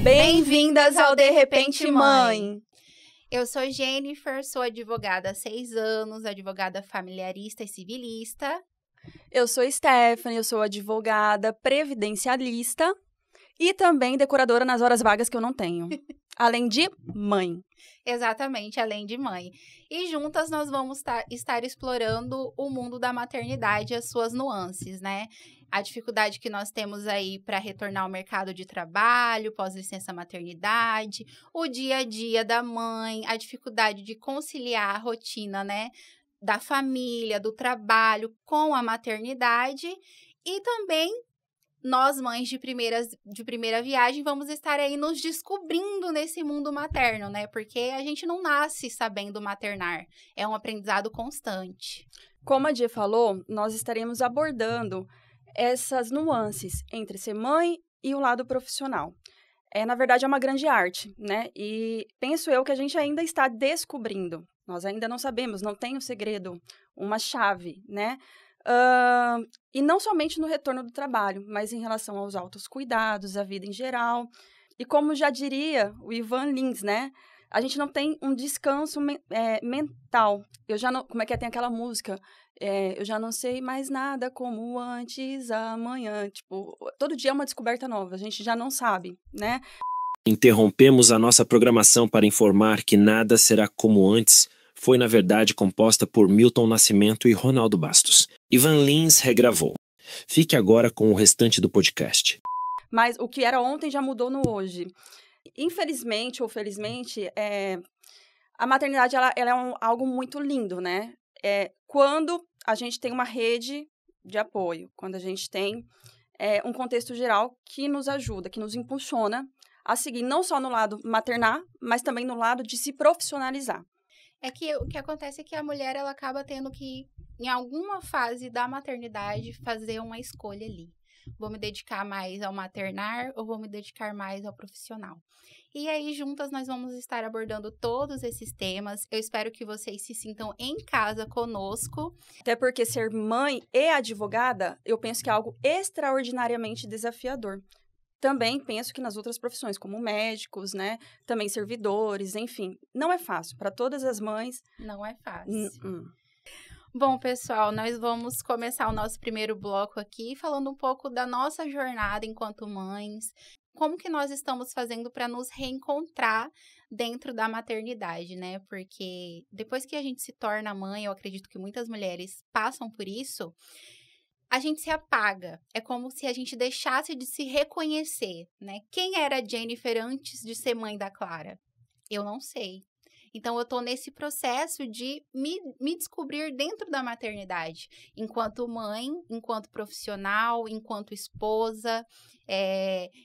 Bem-vindas ao De Repente Mãe! Eu sou Jennifer, sou advogada há 6 anos, advogada familiarista e civilista. Eu sou Stephanie, eu sou advogada previdencialista e também decoradora nas horas vagas que eu não tenho. Além de mãe. Exatamente, além de mãe. E juntas nós vamos estar explorando o mundo da maternidade e as suas nuances, né? A dificuldade que nós temos aí para retornar ao mercado de trabalho, pós-licença maternidade, o dia a dia da mãe, a dificuldade de conciliar a rotina, né? Da família, do trabalho com a maternidade e também nós, mães de primeira viagem, vamos estar aí nos descobrindo nesse mundo materno, né? Porque a gente não nasce sabendo maternar, é um aprendizado constante. Como a Gia falou, nós estaremos abordando essas nuances entre ser mãe e o lado profissional. Na verdade, é uma grande arte, né? E penso eu que a gente ainda está descobrindo. Nós ainda não sabemos, não tem um segredo, uma chave, né? E não somente no retorno do trabalho, mas em relação aos autocuidados, à vida em geral. E como já diria o Ivan Lins, né? A gente não tem um descanso mental. Eu já não... Como é que tem aquela música? Eu já não sei mais nada como antes, amanhã. Tipo, todo dia é uma descoberta nova. A gente já não sabe, né? Interrompemos a nossa programação para informar que Nada Será Como Antes foi, na verdade, composta por Milton Nascimento e Ronaldo Bastos. Ivan Lins regravou. Fique agora com o restante do podcast. Mas o que era ontem já mudou no hoje. Infelizmente ou felizmente, a maternidade ela é algo muito lindo, né? Quando a gente tem uma rede de apoio, quando a gente tem um contexto geral que nos ajuda, que nos impulsiona a seguir não só no lado maternar, mas também no lado de se profissionalizar. É que o que acontece é que a mulher ela acaba tendo que, em alguma fase da maternidade, fazer uma escolha ali. Vou me dedicar mais ao maternar ou vou me dedicar mais ao profissional? E aí, juntas, nós vamos estar abordando todos esses temas. Eu espero que vocês se sintam em casa conosco. Até porque ser mãe e advogada, eu penso que é algo extraordinariamente desafiador. Também penso que nas outras profissões, como médicos, né? Também servidores, enfim. Não é fácil. Para todas as mães... Não é fácil. Bom, pessoal, nós vamos começar o nosso primeiro bloco aqui falando um pouco da nossa jornada enquanto mães. Como que nós estamos fazendo para nos reencontrar dentro da maternidade, né? Porque depois que a gente se torna mãe, eu acredito que muitas mulheres passam por isso, a gente se apaga. É como se a gente deixasse de se reconhecer, né? Quem era a Jennifer antes de ser mãe da Clara? Eu não sei. Então, eu tô nesse processo de me descobrir dentro da maternidade. Enquanto mãe, enquanto profissional, enquanto esposa,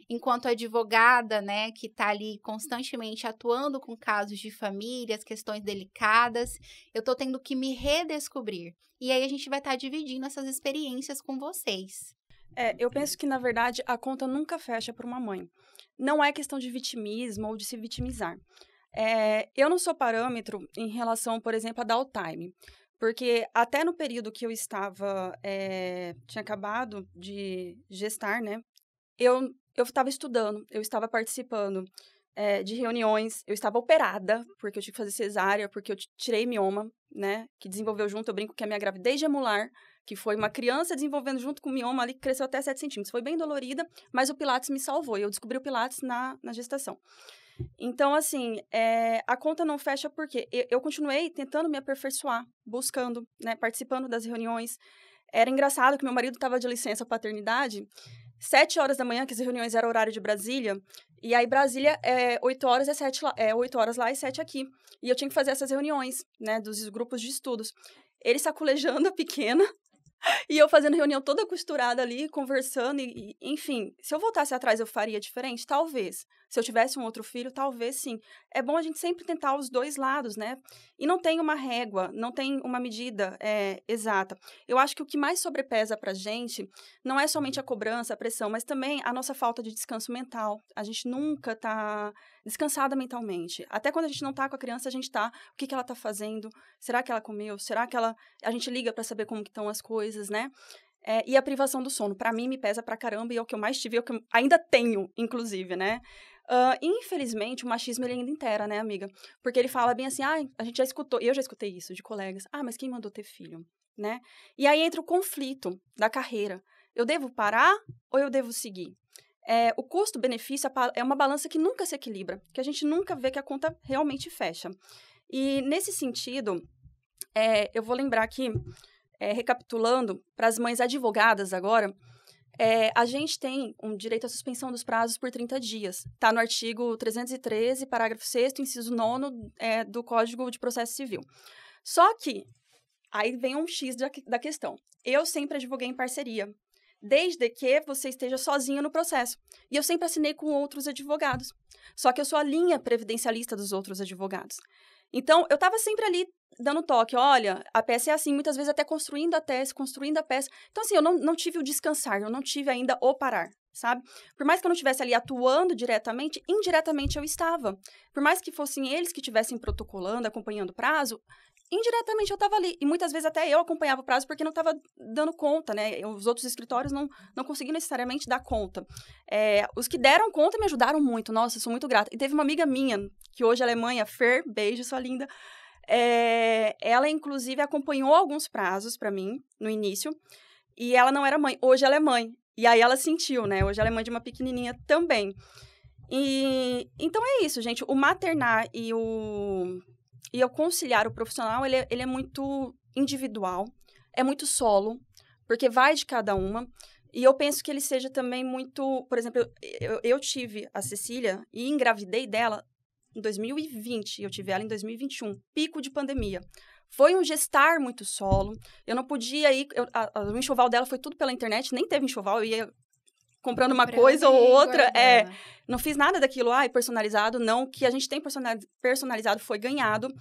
enquanto advogada, né? Que tá ali constantemente atuando com casos de famílias, questões delicadas. Eu tô tendo que me redescobrir. E aí, a gente vai estar dividindo essas experiências com vocês. Eu penso que, na verdade, a conta nunca fecha para uma mãe. Não é questão de vitimismo ou de se vitimizar. Eu não sou parâmetro em relação, por exemplo, a dar o time. Porque até no período que eu estava, tinha acabado de gestar, né? Eu estava estudando, eu estava participando de reuniões, eu estava operada, porque eu tive que fazer cesárea, porque eu tirei mioma, né? Que desenvolveu junto, eu brinco que a minha gravidez gemular, que foi uma criança desenvolvendo junto com o mioma ali, que cresceu até 7 centímetros. Foi bem dolorida, mas o Pilates me salvou. Eu descobri o Pilates na gestação. Então, assim, a conta não fecha porque eu continuei tentando me aperfeiçoar, buscando, né, participando das reuniões. Era engraçado que meu marido estava de licença paternidade, 7 horas da manhã, que as reuniões eram horário de Brasília, e aí Brasília 8 horas, 8 horas lá e 7 aqui. E eu tinha que fazer essas reuniões, né, dos grupos de estudos. Ele saculejando a pequena, e eu fazendo reunião toda costurada ali, conversando, enfim, se eu voltasse atrás eu faria diferente? Talvez. Se eu tivesse um outro filho, talvez sim. É bom a gente sempre tentar os dois lados, né? E não tem uma régua, não tem uma medida exata. Eu acho que o que mais sobrepesa pra gente não é somente a cobrança, a pressão, mas também a nossa falta de descanso mental. A gente nunca tá descansada mentalmente. Até quando a gente não tá com a criança, a gente tá, o que ela tá fazendo? Será que ela comeu? Será que a gente liga pra saber como que estão as coisas, né? E a privação do sono, pra mim, me pesa pra caramba e é o que eu mais tive, é o que eu ainda tenho, inclusive, né? Infelizmente, o machismo ele ainda impera, né, amiga? Porque ele fala bem assim, a gente já escutou, e eu já escutei isso de colegas, mas quem mandou ter filho, né? E aí entra o conflito da carreira. Eu devo parar ou eu devo seguir? O custo-benefício é uma balança que nunca se equilibra, que a gente nunca vê que a conta realmente fecha. E, nesse sentido, eu vou lembrar aqui, recapitulando, para as mães advogadas agora, a gente tem um direito à suspensão dos prazos por 30 dias. Está no artigo 313, parágrafo 6º, inciso 9º, do Código de Processo Civil. Só que, aí vem um X da questão. Eu sempre advoguei em parceria, desde que você esteja sozinho no processo. E eu sempre assinei com outros advogados. Só que eu sou a linha previdencialista dos outros advogados. Então, eu estava sempre ali dando toque. Olha, a peça é assim, muitas vezes até construindo a tese, construindo a peça. Então, assim, eu não tive o descansar, eu não tive ainda o parar, sabe? Por mais que eu não estivesse ali atuando diretamente, indiretamente eu estava. Por mais que fossem eles que estivessem protocolando, acompanhando o prazo, indiretamente eu estava ali. E muitas vezes até eu acompanhava o prazo porque não estava dando conta, né? Os outros escritórios não conseguiam necessariamente dar conta. Os que deram conta me ajudaram muito. Nossa, eu sou muito grata. E teve uma amiga minha, que hoje ela é mãe, a Fer, beijo, sua linda. Ela, inclusive, acompanhou alguns prazos para mim, no início. E ela não era mãe. Hoje ela é mãe. E aí ela sentiu, né? Hoje ela é mãe de uma pequenininha também. Então é isso, gente. O maternar e o conciliar o profissional, ele é muito individual, é muito solo, porque vai de cada uma. E eu penso que ele seja também muito... Por exemplo, eu tive a Cecília e engravidei dela em 2020, eu tive ela em 2021, pico de pandemia. Foi um gestar muito solo, eu não podia ir... O enxoval dela foi tudo pela internet, nem teve enxoval, eu ia comprando uma coisa ou outra. Não fiz nada daquilo, personalizado, não. O que a gente tem personalizado foi ganhado.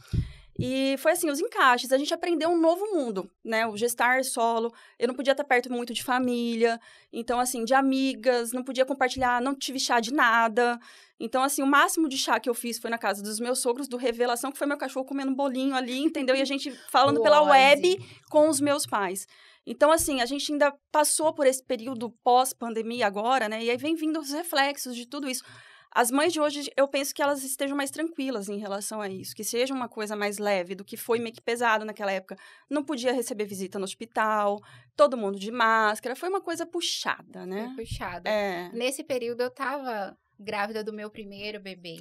E foi assim, os encaixes, a gente aprendeu um novo mundo, né? O gestar solo, eu não podia estar perto muito de família, então, assim, de amigas, não podia compartilhar, não tive chá de nada. Então, assim, o máximo de chá que eu fiz foi na casa dos meus sogros, do Revelação, que foi meu cachorro comendo um bolinho ali, entendeu? E a gente falando pela web com os meus pais. Então, assim, a gente ainda passou por esse período pós-pandemia agora, né? E aí vem vindo os reflexos de tudo isso. As mães de hoje, eu penso que elas estejam mais tranquilas em relação a isso, que seja uma coisa mais leve do que foi meio que pesado naquela época. Não podia receber visita no hospital, todo mundo de máscara, foi uma coisa puxada, né? Foi puxada. Nesse período eu tava grávida do meu primeiro bebê,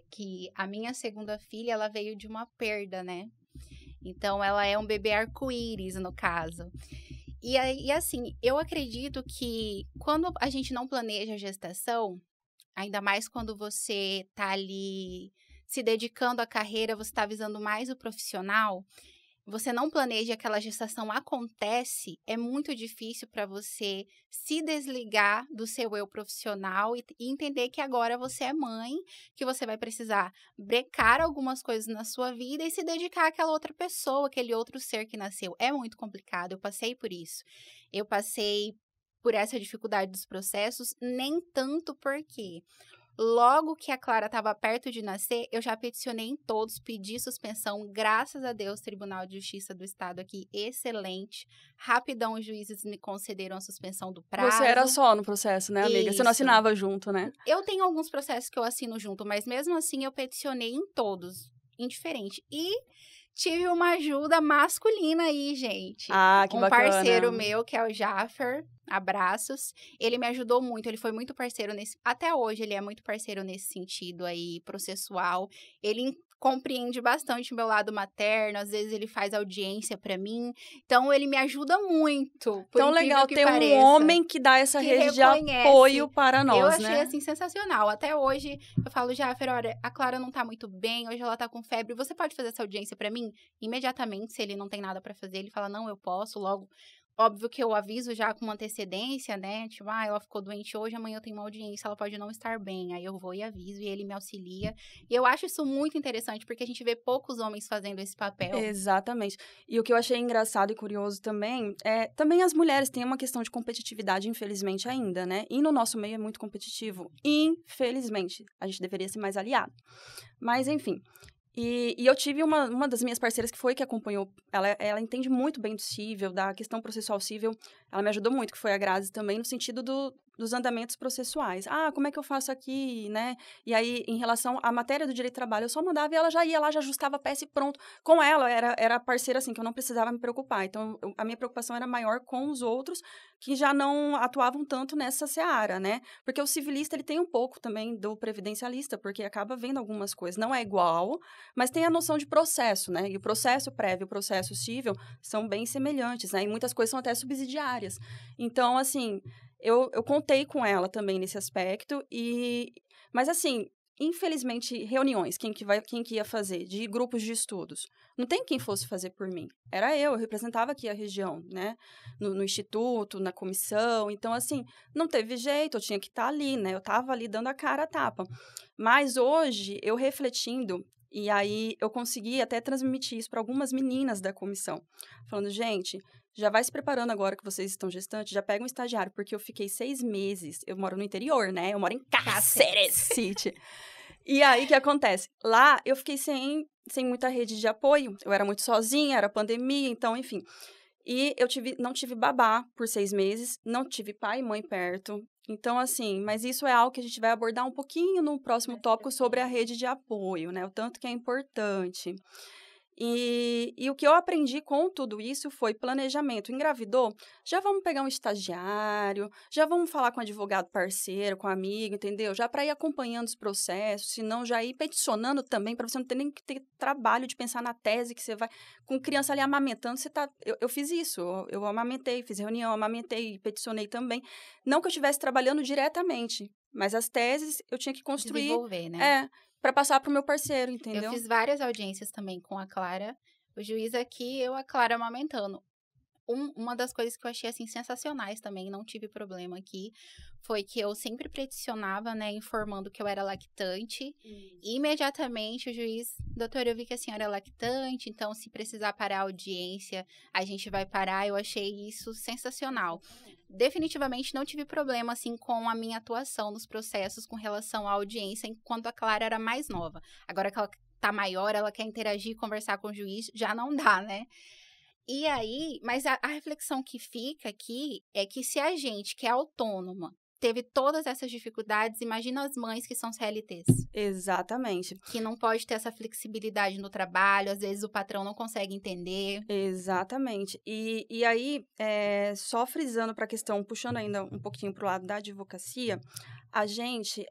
que a minha segunda filha, ela veio de uma perda, né? Então, ela é um bebê arco-íris, no caso. E assim, eu acredito que quando a gente não planeja a gestação, ainda mais quando você tá ali se dedicando à carreira, você tá visando mais o profissional, você não planeja, aquela gestação acontece, é muito difícil para você se desligar do seu eu profissional e entender que agora você é mãe, que você vai precisar brecar algumas coisas na sua vida e se dedicar àquela outra pessoa, aquele outro ser que nasceu. É muito complicado, eu passei por isso. Eu passei por essa dificuldade dos processos, nem tanto porque logo que a Clara estava perto de nascer, eu já peticionei em todos, pedi suspensão, graças a Deus, Tribunal de Justiça do Estado aqui, excelente. Rapidão, os juízes me concederam a suspensão do prazo. Você era só no processo, né, amiga? Isso. Você não assinava junto, né? Eu tenho alguns processos que eu assino junto, mas mesmo assim eu peticionei em todos, indiferente. E tive uma ajuda masculina aí, gente. Que bacana. Um parceiro meu, que é o Jaffer, abraços. Ele me ajudou muito, ele foi muito parceiro nesse... Até hoje ele é muito parceiro nesse sentido aí, processual. Ele compreende bastante o meu lado materno, às vezes ele faz audiência pra mim. Então, ele me ajuda muito. Tão legal ter um homem que dá essa rede de apoio para nós, eu achei, assim, sensacional. Até hoje, eu falo, Jaffer, olha, a Clara não tá muito bem, hoje ela tá com febre, você pode fazer essa audiência pra mim? Imediatamente, se ele não tem nada pra fazer, ele fala, não, eu posso, logo... Óbvio que eu aviso já com uma antecedência, né? Tipo, ela ficou doente hoje, amanhã eu tenho uma audiência, ela pode não estar bem. Aí eu vou e aviso e ele me auxilia. E eu acho isso muito interessante, porque a gente vê poucos homens fazendo esse papel. Exatamente. E o que eu achei engraçado e curioso também, também as mulheres têm uma questão de competitividade, infelizmente, ainda, né? E no nosso meio é muito competitivo. Infelizmente. A gente deveria ser mais aliado. Mas, enfim... E eu tive uma das minhas parceiras que acompanhou, ela entende muito bem do cível, da questão processual cível, ela me ajudou muito, que foi a Grazi também, no sentido dos andamentos processuais. Como é que eu faço aqui, né? E aí, em relação à matéria do direito do trabalho, eu só mandava e ela já ia lá, já ajustava a peça e pronto. Com ela, era parceira, assim, que eu não precisava me preocupar. Então, a minha preocupação era maior com os outros que já não atuavam tanto nessa seara, né? Porque o civilista, ele tem um pouco também do previdencialista, porque acaba vendo algumas coisas. Não é igual, mas tem a noção de processo, né? E o processo prévio e o processo civil são bem semelhantes, né? E muitas coisas são até subsidiárias. Então, assim, eu contei com ela também nesse aspecto. Mas, assim, infelizmente, reuniões, quem que ia fazer? De grupos de estudos. Não tem quem fosse fazer por mim. Era eu representava aqui a região, né? No instituto, na comissão. Então, assim, não teve jeito, eu tinha que estar ali, né? Eu estava ali dando a cara a tapa. Mas hoje, eu refletindo, e aí eu consegui até transmitir isso para algumas meninas da comissão. Falando, gente, já vai se preparando agora que vocês estão gestantes, já pega um estagiário, porque eu fiquei 6 meses, eu moro no interior, né? Eu moro em Cáceres City. E aí, o que acontece? Lá, eu fiquei sem muita rede de apoio, eu era muito sozinha, era pandemia, então, enfim. E eu não tive babá por 6 meses, não tive pai e mãe perto. Então, assim, mas isso é algo que a gente vai abordar um pouquinho no próximo tópico sobre a rede de apoio, né? O tanto que é importante. E o que eu aprendi com tudo isso foi planejamento. Engravidou? Já vamos pegar um estagiário, já vamos falar com um advogado parceiro, com um amigo, entendeu? Já para ir acompanhando os processos, senão já ir peticionando também, para você não ter nem que ter trabalho de pensar na tese que você vai... Com criança ali amamentando, você tá... Eu fiz isso, eu amamentei, fiz reunião, amamentei, peticionei também. Não que eu estivesse trabalhando diretamente, mas as teses eu tinha que construir... Desenvolver, né? Para passar para o meu parceiro, entendeu? Eu fiz várias audiências também com a Clara. O juiz aqui, eu a Clara amamentando. Uma das coisas que eu achei, assim, sensacionais também, não tive problema aqui, foi que eu sempre peticionava, né, informando que eu era lactante. E imediatamente o juiz, doutora, eu vi que a senhora é lactante, então se precisar parar a audiência, a gente vai parar. Eu achei isso sensacional. Definitivamente não tive problema, assim, com a minha atuação nos processos com relação à audiência, enquanto a Clara era mais nova. Agora que ela tá maior, ela quer interagir, conversar com o juiz, já não dá, né? E aí, mas a reflexão que fica aqui é que se a gente, que é autônoma, teve todas essas dificuldades, imagina as mães que são CLTs. Exatamente. Que não pode ter essa flexibilidade no trabalho, às vezes o patrão não consegue entender. Exatamente. E aí, só frisando para a questão, puxando ainda um pouquinho para o lado da advocacia, a gente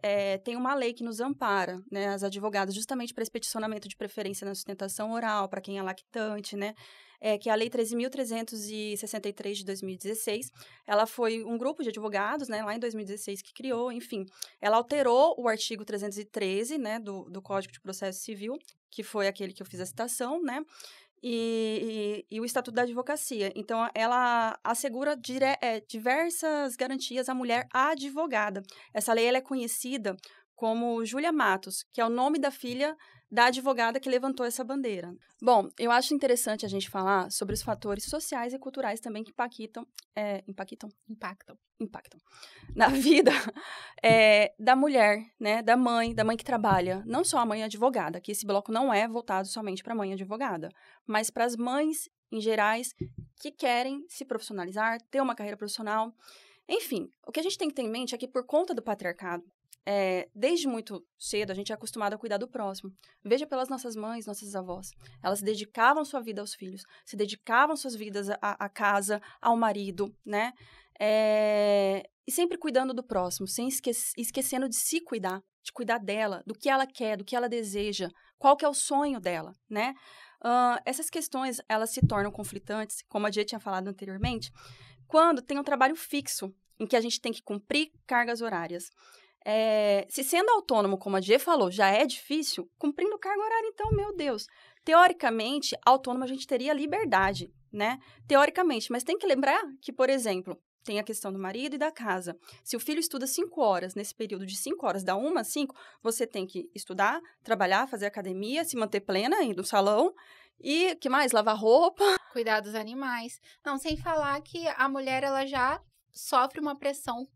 tem uma lei que nos ampara, né, as advogadas, justamente para esse peticionamento de preferência na sustentação oral, para quem é lactante, né? Que é a Lei 13.363 de 2016. Ela foi um grupo de advogados, né, lá em 2016 que criou, enfim. Ela alterou o artigo 313, né, do Código de Processo Civil, que foi aquele que eu fiz a citação, né, e o Estatuto da Advocacia. Então, ela assegura diversas garantias à mulher advogada. Essa lei ela é conhecida como Júlia Matos, que é o nome da filha da advogada que levantou essa bandeira. Bom, eu acho interessante a gente falar sobre os fatores sociais e culturais também que impactam na vida da mulher, né, da mãe que trabalha, não só a mãe advogada, que esse bloco não é voltado somente para a mãe advogada, mas para as mães em gerais que querem se profissionalizar, ter uma carreira profissional. Enfim, o que a gente tem que ter em mente é que por conta do patriarcado, desde muito cedo, a gente é acostumado a cuidar do próximo. Veja pelas nossas mães, nossas avós. Elas dedicavam sua vida aos filhos, se dedicavam suas vidas à casa, ao marido, né? E sempre cuidando do próximo, sem esquecendo de se cuidar, de cuidar dela, do que ela quer, do que ela deseja, qual que é o sonho dela, né? Essas questões, elas se tornam conflitantes, como a Gia tinha falado anteriormente, quando tem um trabalho fixo, em que a gente tem que cumprir cargas horárias. Se sendo autônomo, como a Gia falou, já é difícil, cumprindo carga horária, então, meu Deus. Teoricamente, autônomo a gente teria liberdade, né? Teoricamente, mas tem que lembrar que, por exemplo, tem a questão do marido e da casa. Se o filho estuda 5 horas, nesse período de 5 horas, da 1 às 5, você tem que estudar, trabalhar, fazer academia, se manter plena, ir no salão. E, que mais? Lavar roupa. Cuidar dos animais. Não, sem falar que a mulher, ela já sofre uma pressão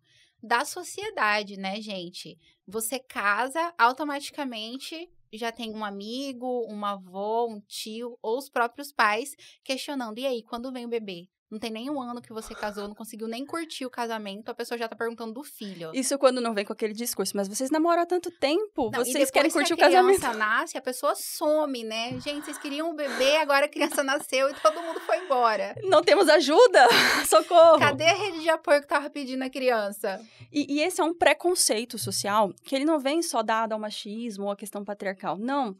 da sociedade, né, gente? Você casa, automaticamente já tem um amigo, uma avó, um tio ou os próprios pais questionando, e aí, quando vem o bebê? Não tem nem um ano que você casou, não conseguiu nem curtir o casamento, a pessoa já tá perguntando do filho. Isso quando não vem com aquele discurso, mas vocês namoram há tanto tempo, Não, vocês querem curtir o casamento. E depois que a criança nasce, a pessoa some, né? Gente, vocês queriam um bebê, agora a criança nasceu e todo mundo foi embora. Não temos ajuda? Socorro! Cadê a rede de apoio que tava pedindo a criança? E esse é um preconceito social, que ele não vem só dado ao machismo ou à questão patriarcal. Não.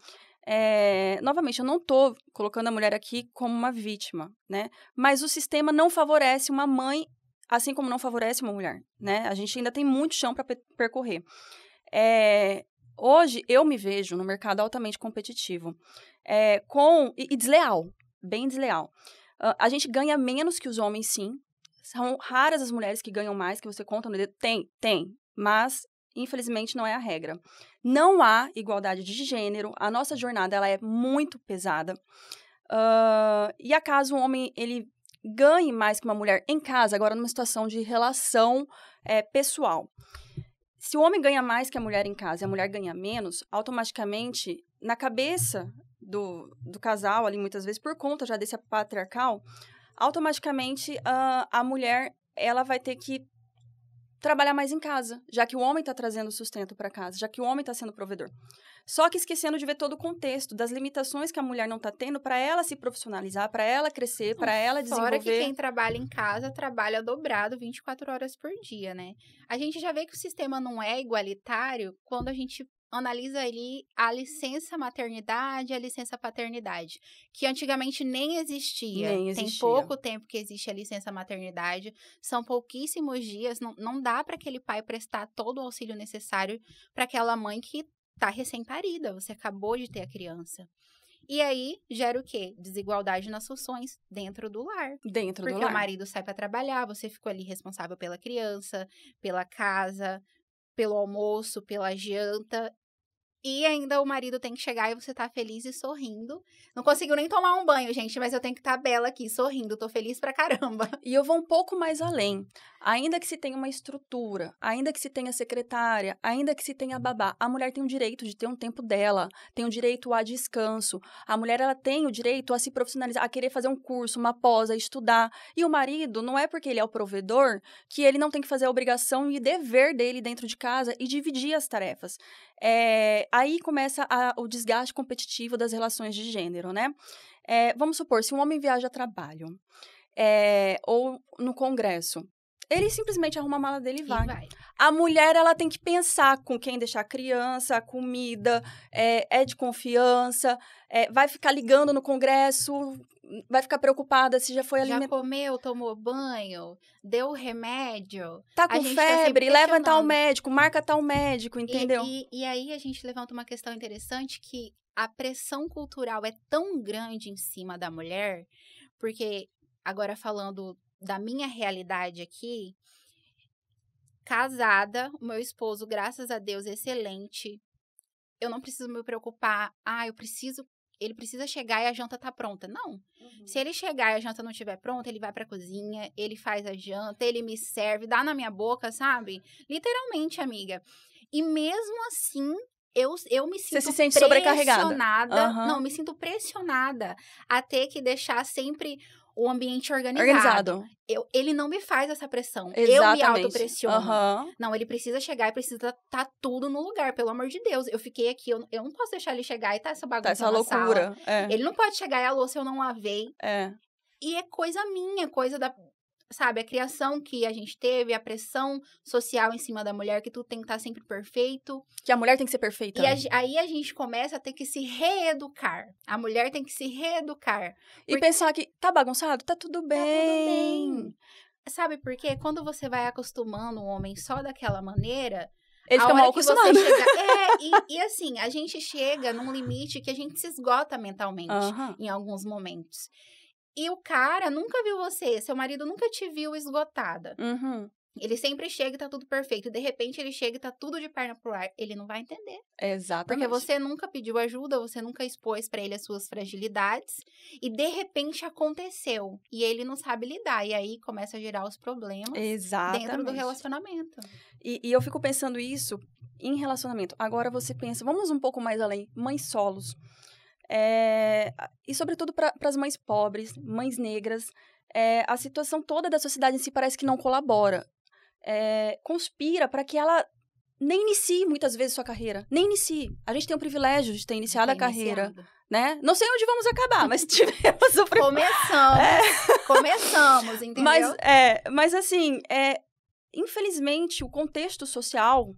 Novamente, eu não estou colocando a mulher aqui como uma vítima, né? Mas o sistema não favorece uma mãe, assim como não favorece uma mulher, né? A gente ainda tem muito chão para percorrer. Hoje, eu me vejo no mercado altamente competitivo e desleal, bem desleal. A gente ganha menos que os homens, sim. São raras as mulheres que ganham mais, que você conta no dedo. Tem, mas infelizmente não é a regra. Não há igualdade de gênero, a nossa jornada ela é muito pesada. E acaso o homem ele ganhe mais que uma mulher em casa, agora numa situação de relação pessoal. Se o homem ganha mais que a mulher em casa e a mulher ganha menos, automaticamente, na cabeça do casal, ali muitas vezes, por conta já desse patriarcal, automaticamente a mulher ela vai ter que trabalhar mais em casa, já que o homem está trazendo sustento para casa, já que o homem está sendo provedor. Só que esquecendo de ver todo o contexto, das limitações que a mulher não está tendo para ela se profissionalizar, para ela crescer, para ela desenvolver. Fora que quem trabalha em casa trabalha dobrado 24 horas por dia, né? A gente já vê que o sistema não é igualitário quando a gente analisa ali a licença maternidade e a licença paternidade, que antigamente nem existia. Tem pouco tempo que existe a licença maternidade, são pouquíssimos dias, não dá para aquele pai prestar todo o auxílio necessário para aquela mãe que está recém-parida, você acabou de ter a criança. E aí, gera o quê? Desigualdade nas funções dentro do lar. Porque o marido sai para trabalhar, você ficou ali responsável pela criança, pela casa, pelo almoço, pela janta. E ainda o marido tem que chegar e você tá feliz e sorrindo. Não conseguiu nem tomar um banho, gente, mas eu tenho que estar bela aqui, sorrindo. Tô feliz pra caramba. E eu vou um pouco mais além. Ainda que se tenha uma estrutura, ainda que se tenha secretária, ainda que se tenha babá, a mulher tem o direito de ter um tempo dela, tem o direito a descanso. A mulher, ela tem o direito a se profissionalizar, a querer fazer um curso, uma pós, a estudar. E o marido, não é porque ele é o provedor que ele não tem que fazer a obrigação e dever dele dentro de casa e dividir as tarefas. Aí começa o desgaste competitivo das relações de gênero, né? Vamos supor, se um homem viaja a trabalho ou no congresso, ele simplesmente arruma a mala dele e vai. A mulher, ela tem que pensar com quem deixar a criança, a comida, de confiança, vai ficar ligando no congresso, vai ficar preocupada se já foi alimentada. Já comeu, tomou banho, deu remédio. Tá com febre, leva tal médico, marca tal médico, entendeu? E aí a gente levanta uma questão interessante que a pressão cultural é tão grande em cima da mulher, porque agora falando da minha realidade aqui, casada, o meu esposo, graças a Deus, excelente. Eu não preciso me preocupar, ele precisa chegar e a janta tá pronta. Não. Uhum. Se ele chegar e a janta não estiver pronta, ele vai pra cozinha, ele faz a janta, ele me serve, dá na minha boca, sabe? Literalmente, amiga. E mesmo assim, eu me sinto Você se sente sobrecarregada? Uhum. Não, me sinto pressionada a ter que deixar sempre o ambiente organizado. Ele não me faz essa pressão. Exatamente. Eu me autopressiono. Uhum. Não, ele precisa chegar e precisa estar tudo no lugar, pelo amor de Deus. Eu fiquei aqui, eu não posso deixar ele chegar e tá essa bagunça essa loucura. Ele não pode chegar e a louça eu não lavei. E é coisa minha, coisa da... Sabe, a criação que a gente teve, a pressão social em cima da mulher, que tudo tem que estar sempre perfeito. Que a mulher tem que ser perfeita. E aí a gente começa a ter que se reeducar. A mulher tem que se reeducar. E pensar que tá bagunçado? Tá tudo bem. Tá tudo bem. Sabe por quê? Quando você vai acostumando o homem só daquela maneira... Ele fica mal acostumado. E assim, a gente chega num limite que a gente se esgota mentalmente em alguns momentos. E o cara nunca viu você, seu marido nunca te viu esgotada. Uhum. Ele sempre chega e tá tudo perfeito. De repente, ele chega e tá tudo de perna pro ar. Ele não vai entender. Exatamente. Porque você nunca pediu ajuda, você nunca expôs pra ele as suas fragilidades. E, de repente, aconteceu. E ele não sabe lidar. E aí, começa a gerar os problemas dentro do relacionamento. E eu fico pensando isso em relacionamento. Agora, você pensa, vamos um pouco mais além. Mães solos. E, sobretudo, para as mães pobres, mães negras, a situação toda da sociedade em si parece que não colabora. Conspira para que ela nem inicie, muitas vezes, sua carreira. Nem inicie. A gente tem o privilégio de ter iniciado a carreira, né? Não sei onde vamos acabar, mas tivemos o privilégio. Começamos, entendeu? Mas assim, infelizmente, o contexto social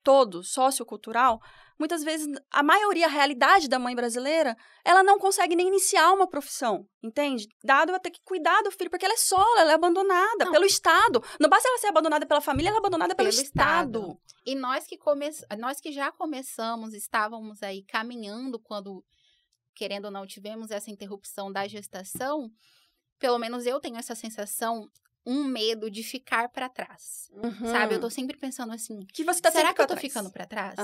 todo, sociocultural, muitas vezes, a maioria, a realidade da mãe brasileira, ela não consegue nem iniciar uma profissão, entende? Dado ela ter que cuidar do filho, porque ela é sola, ela é abandonada pelo Estado. Não basta ela ser abandonada pela família, ela é abandonada pelo Estado. E nós que já começamos, estávamos aí caminhando quando, querendo ou não, tivemos essa interrupção da gestação, pelo menos eu tenho essa sensação, um medo de ficar pra trás, sabe? Eu tô sempre pensando assim, que você tá será que eu tô trás? ficando pra trás?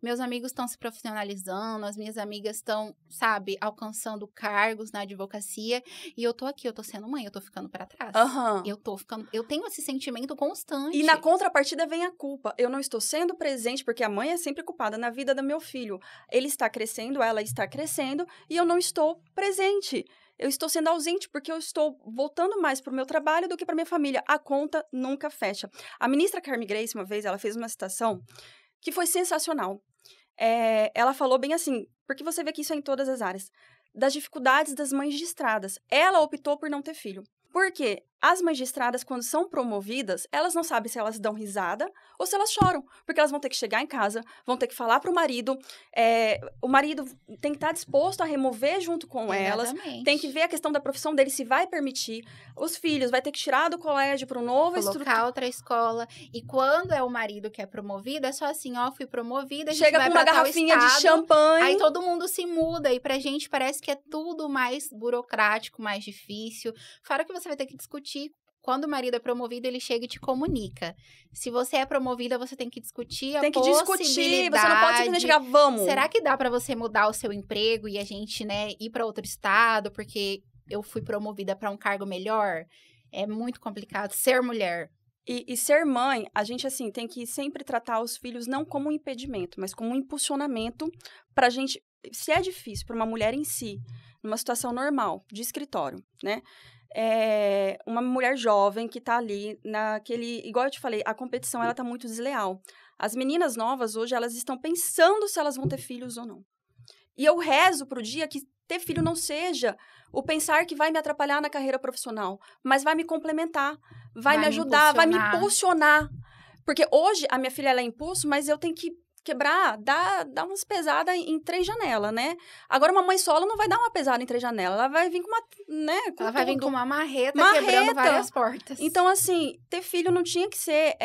Meus amigos estão se profissionalizando, as minhas amigas estão, sabe, alcançando cargos na advocacia, e eu tô aqui, eu tô sendo mãe, eu tô ficando pra trás. Eu tenho esse sentimento constante. E na contrapartida vem a culpa. Eu não estou sendo presente, porque a mãe é sempre culpada na vida do meu filho. Ele está crescendo, ela está crescendo, e eu não estou presente. Eu estou sendo ausente porque eu estou voltando mais para o meu trabalho do que para minha família. A conta nunca fecha. A ministra Carmen Grace, uma vez, ela fez uma citação que foi sensacional. Ela falou bem assim, porque você vê que isso é em todas as áreas, das dificuldades das mães de estradas. Ela optou por não ter filho. Por quê? As mães de estradas, quando são promovidas, elas não sabem se elas dão risada ou se elas choram. Porque elas vão ter que chegar em casa, vão ter que falar pro marido. O marido tem que estar disposto a remover junto com elas. Tem que ver a questão da profissão dele, se vai permitir. Os filhos, vai ter que tirar do colégio para um novo colocar outra escola. E quando é o marido que é promovido, é só assim, fui promovida, a gente chega vai com uma garrafinha de champanhe. Aí todo mundo se muda. E pra gente parece que é tudo mais burocrático, mais difícil. Fora que você vai ter que discutir. Quando o marido é promovido, ele chega e te comunica. Se você é promovida, você tem que discutir a possibilidade. Tem que discutir, você não pode simplesmente chegar, vamos. Será que dá pra você mudar o seu emprego e a gente, né, ir pra outro estado porque eu fui promovida pra um cargo melhor? É muito complicado ser mulher. E ser mãe, a gente, assim, tem que sempre tratar os filhos não como um impedimento, mas como um impulsionamento pra gente... Se é difícil pra uma mulher em si, numa situação normal, de escritório, né? Uma mulher jovem que tá ali naquele... Igual eu te falei, a competição, ela tá muito desleal. As meninas novas, hoje, elas estão pensando se elas vão ter filhos ou não. E eu rezo pro dia que ter filho não seja o pensar que vai me atrapalhar na carreira profissional, mas vai me complementar, vai me ajudar, vai me impulsionar. Porque hoje, a minha filha, ela é impulso, mas eu tenho que quebrar, dar umas pesadas em 3 janelas, né? Agora, uma mãe solo não vai dar uma pesada em 3 janelas. Ela vai vir com uma, né? Ela vai vir com uma marreta quebrando várias portas. Então, assim, ter filho não tinha que ser...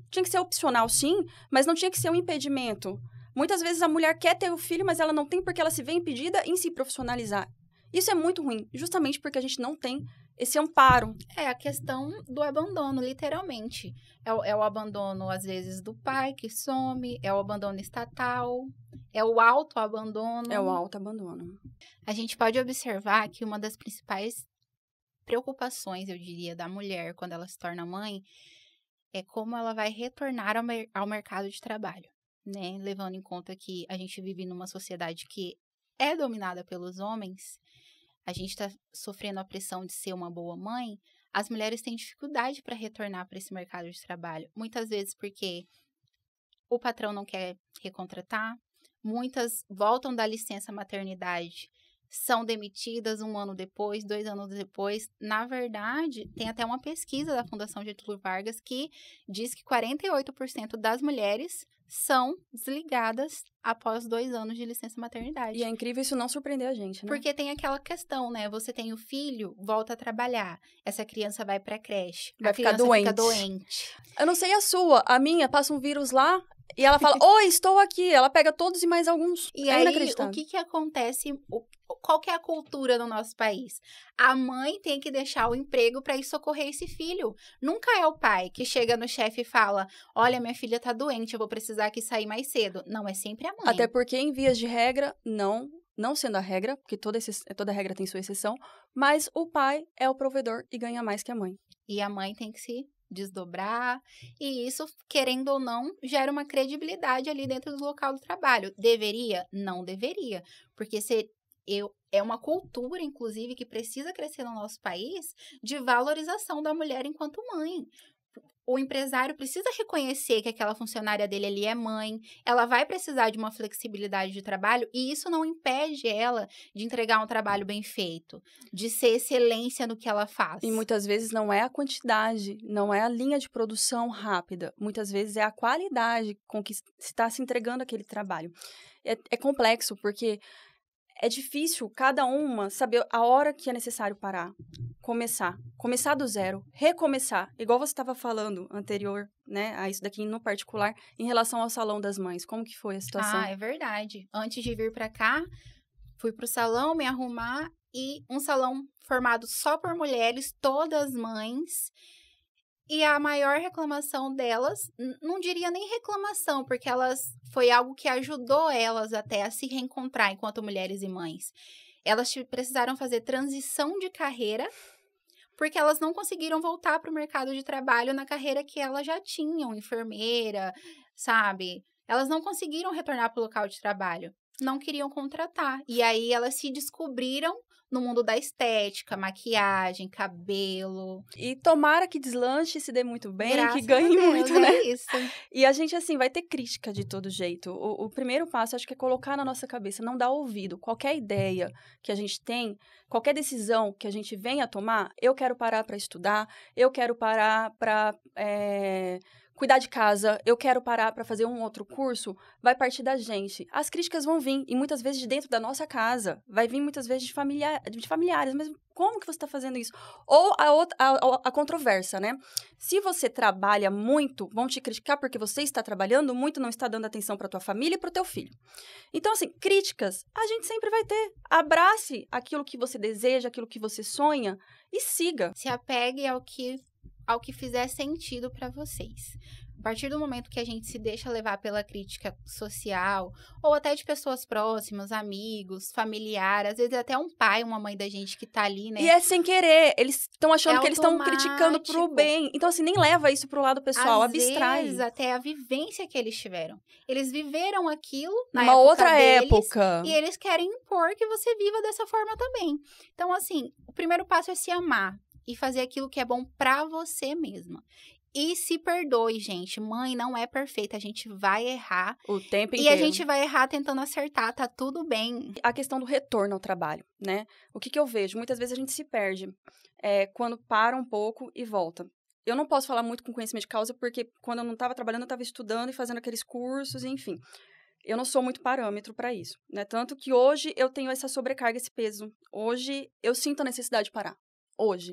tinha que ser opcional, sim, mas não tinha que ser um impedimento. Muitas vezes a mulher quer ter o filho, mas ela não tem porque ela se vê impedida em se profissionalizar. Isso é muito ruim, justamente porque a gente não tem esse amparo. É a questão do abandono, literalmente. É o abandono, às vezes, do pai que some, é o abandono estatal, é o autoabandono. É o autoabandono. A gente pode observar que uma das principais preocupações, eu diria, da mulher quando ela se torna mãe é como ela vai retornar ao mercado de trabalho, né? Levando em conta que a gente vive numa sociedade que é dominada pelos homens, a gente está sofrendo a pressão de ser uma boa mãe, as mulheres têm dificuldade para retornar para esse mercado de trabalho. Muitas vezes porque o patrão não quer recontratar, muitas voltam da licença maternidade, são demitidas 1 ano depois, 2 anos depois. Na verdade, tem até uma pesquisa da Fundação Getúlio Vargas que diz que 48% das mulheres são desligadas após 2 anos de licença maternidade. E é incrível isso não surpreender a gente, né? Porque tem aquela questão, né? Você tem o filho, volta a trabalhar. Essa criança vai pra creche. Vai ficar doente. Eu não sei a sua. A minha passa um vírus lá e ela fala, oi, estou aqui. Ela pega todos e mais alguns. E aí, o que acontece... Qual que é a cultura no nosso país? A mãe tem que deixar o emprego para ir socorrer esse filho. Nunca é o pai que chega no chefe e fala, olha, minha filha tá doente, eu vou precisar que sair mais cedo. Não, é sempre a mãe. Até porque, em vias de regra, não sendo a regra, porque toda regra tem sua exceção, mas o pai é o provedor e ganha mais que a mãe. E a mãe tem que se desdobrar, e isso, querendo ou não, gera uma credibilidade ali dentro do local do trabalho. Deveria? Não deveria, porque É uma cultura, inclusive, que precisa crescer no nosso país de valorização da mulher enquanto mãe. O empresário precisa reconhecer que aquela funcionária dele ali é mãe, ela vai precisar de uma flexibilidade de trabalho e isso não impede ela de entregar um trabalho bem feito, de ser excelência no que ela faz. E muitas vezes não é a quantidade, não é a linha de produção rápida, muitas vezes é a qualidade com que está se entregando aquele trabalho. É complexo, porque é difícil cada uma saber a hora que é necessário parar, começar do zero, recomeçar, igual você estava falando anterior, né, a isso daqui no particular, em relação ao Salão das Mães. Como que foi a situação? Ah, é verdade. Antes de vir para cá, fui pro salão me arrumar e um salão formado só por mulheres, todas mães. E a maior reclamação delas, não diria nem reclamação, porque foi algo que ajudou elas até a se reencontrar enquanto mulheres e mães. Elas precisaram fazer transição de carreira, porque elas não conseguiram voltar para o mercado de trabalho na carreira que elas já tinham, enfermeira, sabe? Elas não conseguiram retornar para o local de trabalho, não queriam contratar. E aí elas se descobriram no mundo da estética, maquiagem, cabelo. E tomara que deslanche, se dê muito bem, Graças que ganhe a Deus, muito, né? É isso. E a gente, assim, vai ter crítica de todo jeito. O primeiro passo, acho que é colocar na nossa cabeça, não dar ouvido. Qualquer ideia que a gente tem, qualquer decisão que a gente venha a tomar, eu quero parar para estudar, eu quero parar para cuidar de casa, eu quero parar para fazer um outro curso, vai partir da gente. As críticas vão vir, e muitas vezes de dentro da nossa casa, vai vir muitas vezes de familiares, mas como que você está fazendo isso? Ou a controvérsia, né? Se você trabalha muito, vão te criticar porque você está trabalhando muito, não está dando atenção para tua família e para o teu filho. Então, assim, críticas a gente sempre vai ter. Abrace aquilo que você deseja, aquilo que você sonha e siga. Se apegue ao que fizer sentido para vocês. A partir do momento que a gente se deixa levar pela crítica social, ou até de pessoas próximas, amigos, familiares, às vezes até um pai, uma mãe da gente que tá ali, né? E é sem querer, eles estão achando que eles estão criticando pro bem. Então, assim, nem leva isso pro lado pessoal, abstrai. Às vezes, até a vivência que eles tiveram. Eles viveram aquilo na uma época outra deles, época. E eles querem impor que você viva dessa forma também. Então, assim, o primeiro passo é se amar e fazer aquilo que é bom pra você mesma. E se perdoe, gente. Mãe não é perfeita. A gente vai errar. O tempo inteiro. E a gente vai errar tentando acertar. Tá tudo bem. A questão do retorno ao trabalho, né? O que eu vejo? Muitas vezes a gente se perde quando para um pouco e volta. Eu não posso falar muito com conhecimento de causa, porque quando eu não estava trabalhando, eu estava estudando e fazendo aqueles cursos, enfim. Eu não sou muito parâmetro para isso, né? Tanto que hoje eu tenho essa sobrecarga, esse peso. Hoje eu sinto a necessidade de parar. Hoje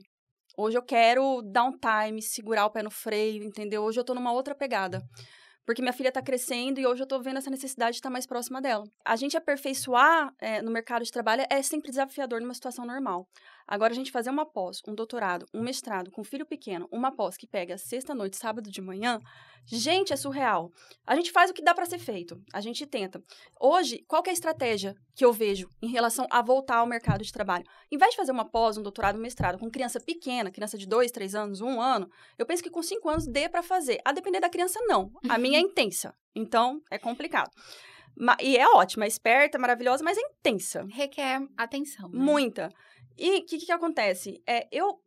eu quero dar um time, segurar o pé no freio, entendeu? Hoje eu tô numa outra pegada. Porque minha filha tá crescendo e hoje eu tô vendo essa necessidade de estar mais próxima dela. A gente aperfeiçoar no mercado de trabalho é sempre desafiador numa situação normal. Agora, a gente fazer uma pós, um doutorado, um mestrado com filho pequeno, uma pós que pega sexta-noite, sábado de manhã, gente, é surreal. A gente faz o que dá para ser feito. A gente tenta. Hoje, qual que é a estratégia que eu vejo em relação a voltar ao mercado de trabalho? Em vez de fazer uma pós, um doutorado, um mestrado com criança pequena, criança de 2, 3 anos, 1 ano, eu penso que com 5 anos dê para fazer. A depender da criança, não. A minha é intensa. Então, é complicado. E é ótima, é esperta, é maravilhosa, mas é intensa. Requer atenção, né? Muita. E o que acontece? Eu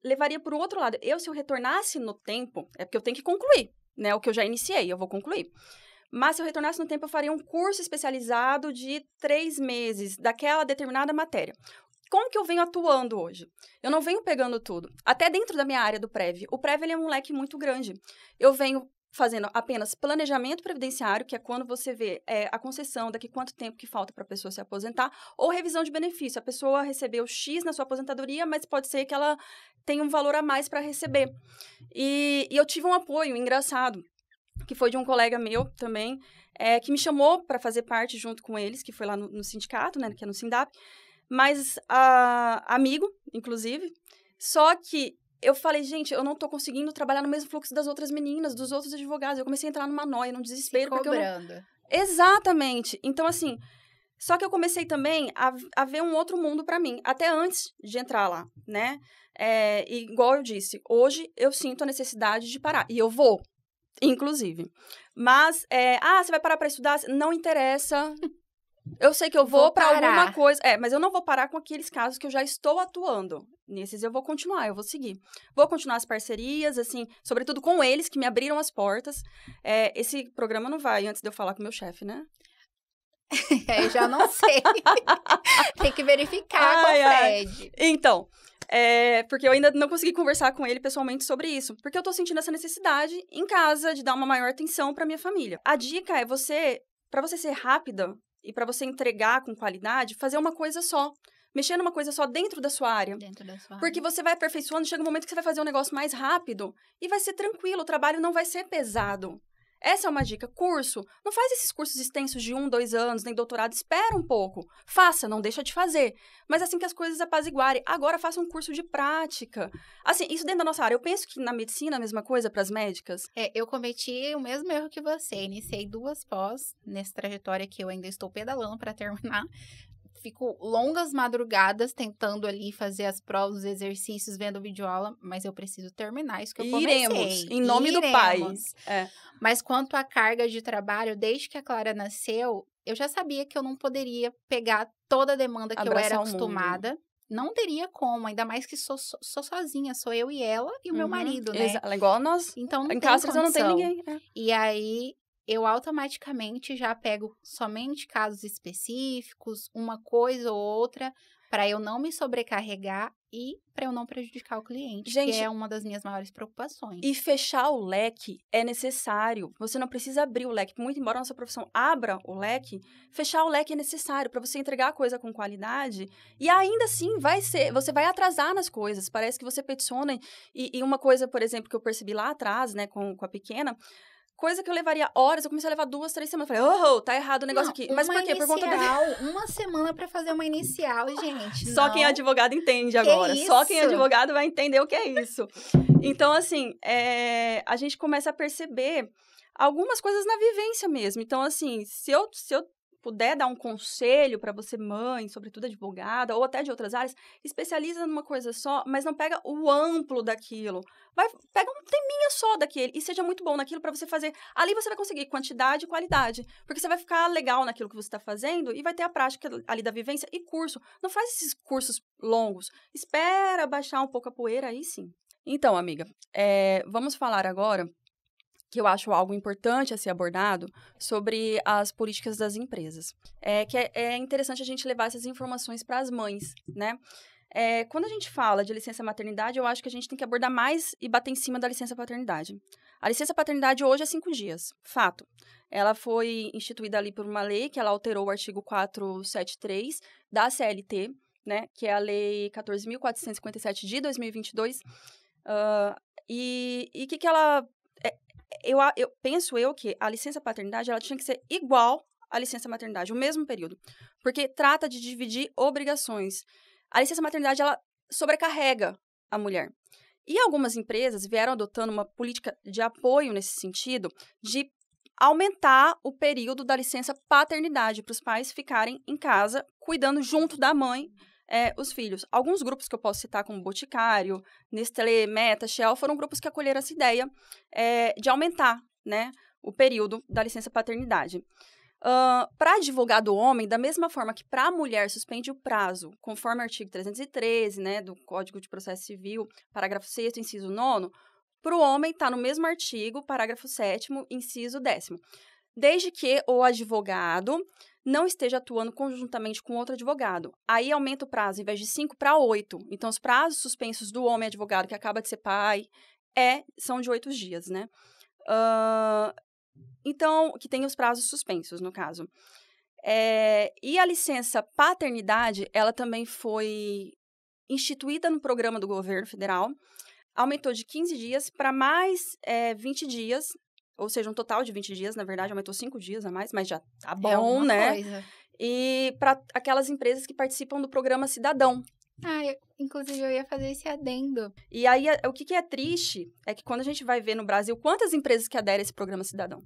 levaria para o outro lado. Se eu retornasse no tempo, é porque eu tenho que concluir, né? O que eu já iniciei, eu vou concluir. Mas se eu retornasse no tempo, eu faria um curso especializado de 3 meses daquela determinada matéria. Como que eu venho atuando hoje? Eu não venho pegando tudo. Até dentro da minha área do Prev. O Prev ele é um leque muito grande. Eu venho fazendo apenas planejamento previdenciário, que é quando você vê a concessão, daqui quanto tempo que falta para a pessoa se aposentar, ou revisão de benefício. A pessoa recebeu X na sua aposentadoria, mas pode ser que ela tenha um valor a mais para receber. E eu tive um apoio engraçado, que foi de um colega meu também, que me chamou para fazer parte junto com eles, que foi lá no sindicato, né, que é no Sindap, mas amigo, inclusive, só que eu falei, gente, eu não tô conseguindo trabalhar no mesmo fluxo das outras meninas, dos outros advogados. Eu comecei a entrar numa noia, num desespero. Se cobrando. Exatamente. Então, assim, só que eu comecei também a ver um outro mundo pra mim, até antes de entrar lá, né? Igual eu disse, hoje eu sinto a necessidade de parar. E eu vou, inclusive. Mas, você vai parar pra estudar? Não interessa. Eu sei que eu vou para alguma coisa. Mas eu não vou parar com aqueles casos que eu já estou atuando. Nesses eu vou continuar, eu vou seguir. Vou continuar as parcerias, assim, sobretudo com eles que me abriram as portas. Esse programa não vai antes de eu falar com o meu chefe, né? Eu já não sei. Tem que verificar com o Fred. Então, porque eu ainda não consegui conversar com ele pessoalmente sobre isso. Porque eu tô sentindo essa necessidade em casa de dar uma maior atenção pra minha família. A dica é pra você ser rápida e pra você entregar com qualidade, fazer uma coisa só. Mexer numa coisa só dentro da sua área. Porque você vai aperfeiçoando, chega um momento que você vai fazer um negócio mais rápido e vai ser tranquilo, o trabalho não vai ser pesado. Essa é uma dica. Curso. Não faz esses cursos extensos de 1, 2 anos, nem doutorado. Espera um pouco. Faça, não deixa de fazer. Mas assim que as coisas apaziguarem. Agora faça um curso de prática. Assim, isso dentro da nossa área. Eu penso que na medicina é a mesma coisa para as médicas. Eu cometi o mesmo erro que você. Iniciei 2 pós nessa trajetória que eu ainda estou pedalando para terminar. Fico longas madrugadas tentando ali fazer as provas, os exercícios, vendo videoaula, mas eu preciso terminar isso que eu comecei. Iremos, em nome do Pai. Mas quanto à carga de trabalho, desde que a Clara nasceu, eu já sabia que eu não poderia pegar toda a demanda que eu era acostumada. Não teria como, ainda mais que sou sozinha, sou eu e ela e o meu marido, né? Igual nós. Então não em tem casa não tem ninguém. E aí eu automaticamente já pego somente casos específicos, uma coisa ou outra, para eu não me sobrecarregar e para eu não prejudicar o cliente, gente, que é uma das minhas maiores preocupações. E fechar o leque é necessário. Você não precisa abrir o leque. Muito embora a nossa profissão abra o leque, fechar o leque é necessário para você entregar a coisa com qualidade. E ainda assim, você vai atrasar nas coisas. Parece que você peticiona. E uma coisa, por exemplo, que eu percebi lá atrás, né, com a pequena... Coisa que eu levaria horas, eu comecei a levar 2, 3 semanas. Falei, tá errado o negócio aqui. Mas por quê? Por conta uma semana pra fazer uma inicial, gente. Só quem é advogado entende agora. Só quem é advogado vai entender o que é isso. Então, assim, a gente começa a perceber algumas coisas na vivência mesmo. Então, assim, se eu puder dar um conselho para você, mãe, sobretudo advogada, ou até de outras áreas, especializa numa coisa só, mas não pega o amplo daquilo. Pega um teminha só daquele e seja muito bom naquilo para você fazer. Ali você vai conseguir quantidade e qualidade, porque você vai ficar legal naquilo que você está fazendo e vai ter a prática ali da vivência e curso. Não faz esses cursos longos. Espera baixar um pouco a poeira, aí sim. Então, amiga, vamos falar agora que eu acho algo importante a ser abordado, sobre as políticas das empresas. Que é interessante a gente levar essas informações para as mães, né? Quando a gente fala de licença maternidade, eu acho que a gente tem que abordar mais e bater em cima da licença paternidade. A licença paternidade hoje é 5 dias, fato. Ela foi instituída ali por uma lei que ela alterou o artigo 473 da CLT, né? Que é a Lei 14.457 de 2022. E o que ela... penso que a licença paternidade ela tinha que ser igual à licença maternidade, o mesmo período, porque trata de dividir obrigações. A licença maternidade, ela sobrecarrega a mulher. E algumas empresas vieram adotando uma política de apoio nesse sentido, de aumentar o período da licença paternidade, para os pais ficarem em casa, cuidando junto da mãe, os filhos. Alguns grupos que eu posso citar, como Boticário, Nestlé, Meta, Shell, foram grupos que acolheram essa ideia de aumentar, né, o período da licença paternidade. Para advogado homem, da mesma forma que para a mulher suspende o prazo, conforme o artigo 313, né, do Código de Processo Civil, parágrafo 6º, inciso 9º, para o homem está no mesmo artigo, parágrafo 7º, inciso 10º. Desde que o advogado não esteja atuando conjuntamente com outro advogado. Aí aumenta o prazo, em vez de 5 para 8. Então, os prazos suspensos do homem advogado que acaba de ser pai são de 8 dias, né? Então, que tem os prazos suspensos, no caso. E a licença paternidade, ela também foi instituída no programa do governo federal, aumentou de 15 dias para mais 20 dias, ou seja, um total de 20 dias, na verdade, aumentou 5 dias a mais, mas já tá bom, né? Coisa. E para aquelas empresas que participam do programa Cidadão. Inclusive eu ia fazer esse adendo. E aí, o que é triste é que quando a gente vai ver no Brasil, quantas empresas que aderem a esse programa Cidadão?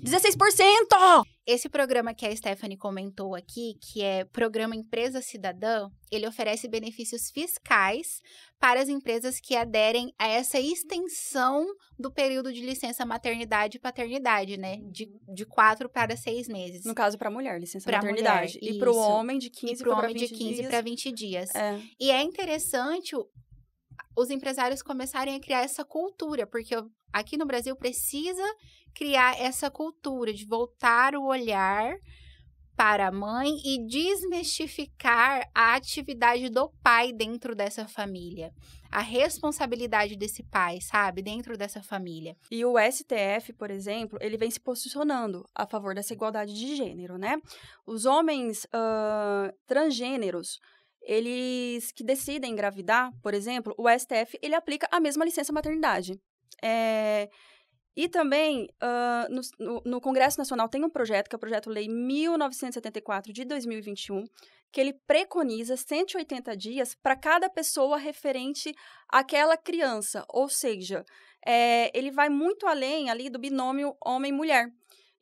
16%! Esse programa que a Stephanie comentou aqui, que é Programa Empresa Cidadã, ele oferece benefícios fiscais para as empresas que aderem a essa extensão do período de licença maternidade e paternidade, né? De 4 para 6 meses. No caso, para a mulher, licença pra maternidade. Mulher, e para o homem, de 15 para 20 dias. É. E é interessante os empresários começarem a criar essa cultura, porque aqui no Brasil precisa criar essa cultura de voltar o olhar para a mãe e desmistificar a atividade do pai dentro dessa família. A responsabilidade desse pai, sabe? Dentro dessa família. E o STF, por exemplo, ele vem se posicionando a favor dessa igualdade de gênero, né? Os homens transgêneros, eles que decidem engravidar, por exemplo, o STF, ele aplica a mesma licença maternidade. E também, no Congresso Nacional tem um projeto, que é o Projeto Lei 1974 de 2021, que ele preconiza 180 dias para cada pessoa referente àquela criança. Ou seja, ele vai muito além ali do binômio homem-mulher.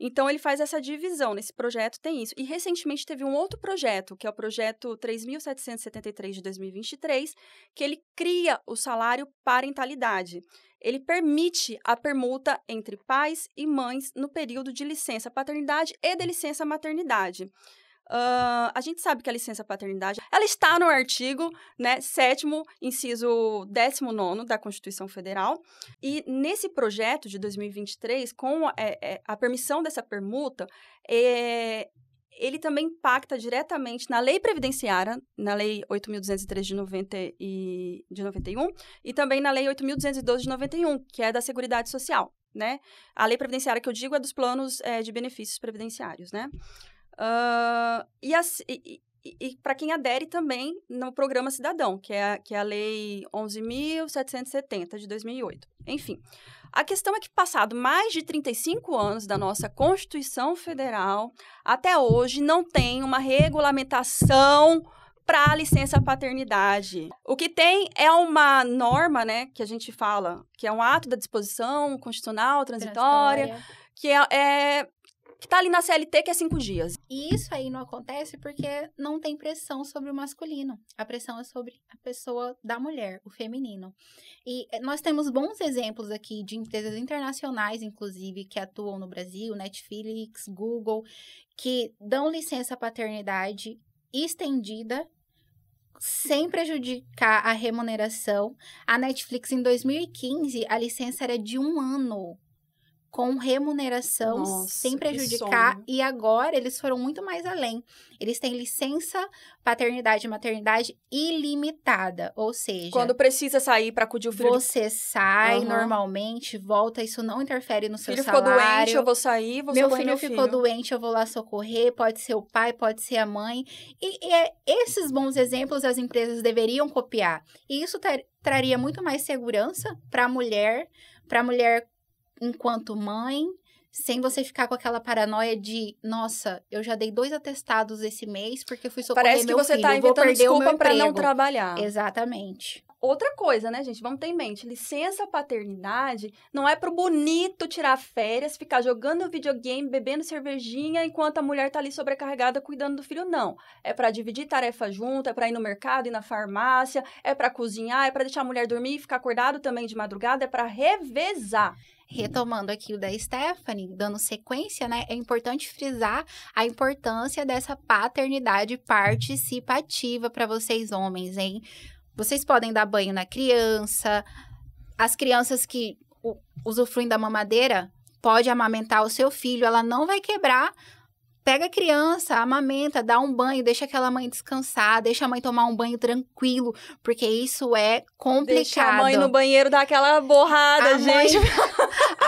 Então, ele faz essa divisão. Nesse projeto tem isso. E, recentemente, teve um outro projeto, que é o Projeto 3.773 de 2023, que ele cria o salário parentalidade. Ele permite a permuta entre pais e mães no período de licença paternidade e de licença maternidade. A gente sabe que a licença paternidade, ela está no artigo, né, 7º, inciso 19º da Constituição Federal. E nesse projeto de 2023, com a permissão dessa permuta, ele também impacta diretamente na lei previdenciária, na lei 8.203 de 91, e também na lei 8.212 de 91, que é da Seguridade Social, né? A lei previdenciária que eu digo é dos planos de benefícios previdenciários, né? E para quem adere também no Programa Cidadão, que é a Lei 11.770 de 2008. Enfim, a questão é que, passado mais de 35 anos da nossa Constituição Federal, até hoje não tem uma regulamentação para a licença paternidade. O que tem é uma norma, né, que a gente fala, que é um ato da disposição constitucional transitória. Que que está ali na CLT, que é 5 dias. E isso aí não acontece porque não tem pressão sobre o masculino. A pressão é sobre a pessoa da mulher, o feminino. E nós temos bons exemplos aqui de empresas internacionais, inclusive, que atuam no Brasil, Netflix, Google, que dão licença paternidade estendida, sem prejudicar a remuneração. A Netflix, em 2015, a licença era de 1 ano. Com remuneração, nossa, sem prejudicar. E agora, eles foram muito mais além. Eles têm licença paternidade e maternidade ilimitada. Ou seja... Quando precisa sair para acudir o filho... Você sai normalmente, volta, isso não interfere no seu salário. Filho ficou doente, eu vou sair, vou socorrer meu filho ficou doente, eu vou lá socorrer. Pode ser o pai, pode ser a mãe. E esses bons exemplos as empresas deveriam copiar. E isso traria muito mais segurança para a mulher enquanto mãe, sem você ficar com aquela paranoia de, nossa, eu já dei 2 atestados esse mês porque eu fui socorrer meu filho. Parece que você tá inventando desculpa para não trabalhar. Exatamente. Outra coisa, né, gente? Vamos ter em mente, licença paternidade não é pro bonito tirar férias, ficar jogando videogame, bebendo cervejinha, enquanto a mulher tá ali sobrecarregada cuidando do filho, não. É para dividir tarefa junto, é para ir no mercado, ir na farmácia, é para cozinhar, é para deixar a mulher dormir e ficar acordado também de madrugada, é para revezar. Retomando aqui o da Stephanie, dando sequência, né? É importante frisar a importância dessa paternidade participativa para vocês homens, hein? Vocês podem dar banho na criança. As crianças que usufruem da mamadeira, pode amamentar o seu filho, ela não vai quebrar. Pega a criança, amamenta, dá um banho, deixa aquela mãe descansar, deixa a mãe tomar um banho tranquilo, porque isso é complicado. Deixa a mãe no banheiro dar aquela borrada, gente.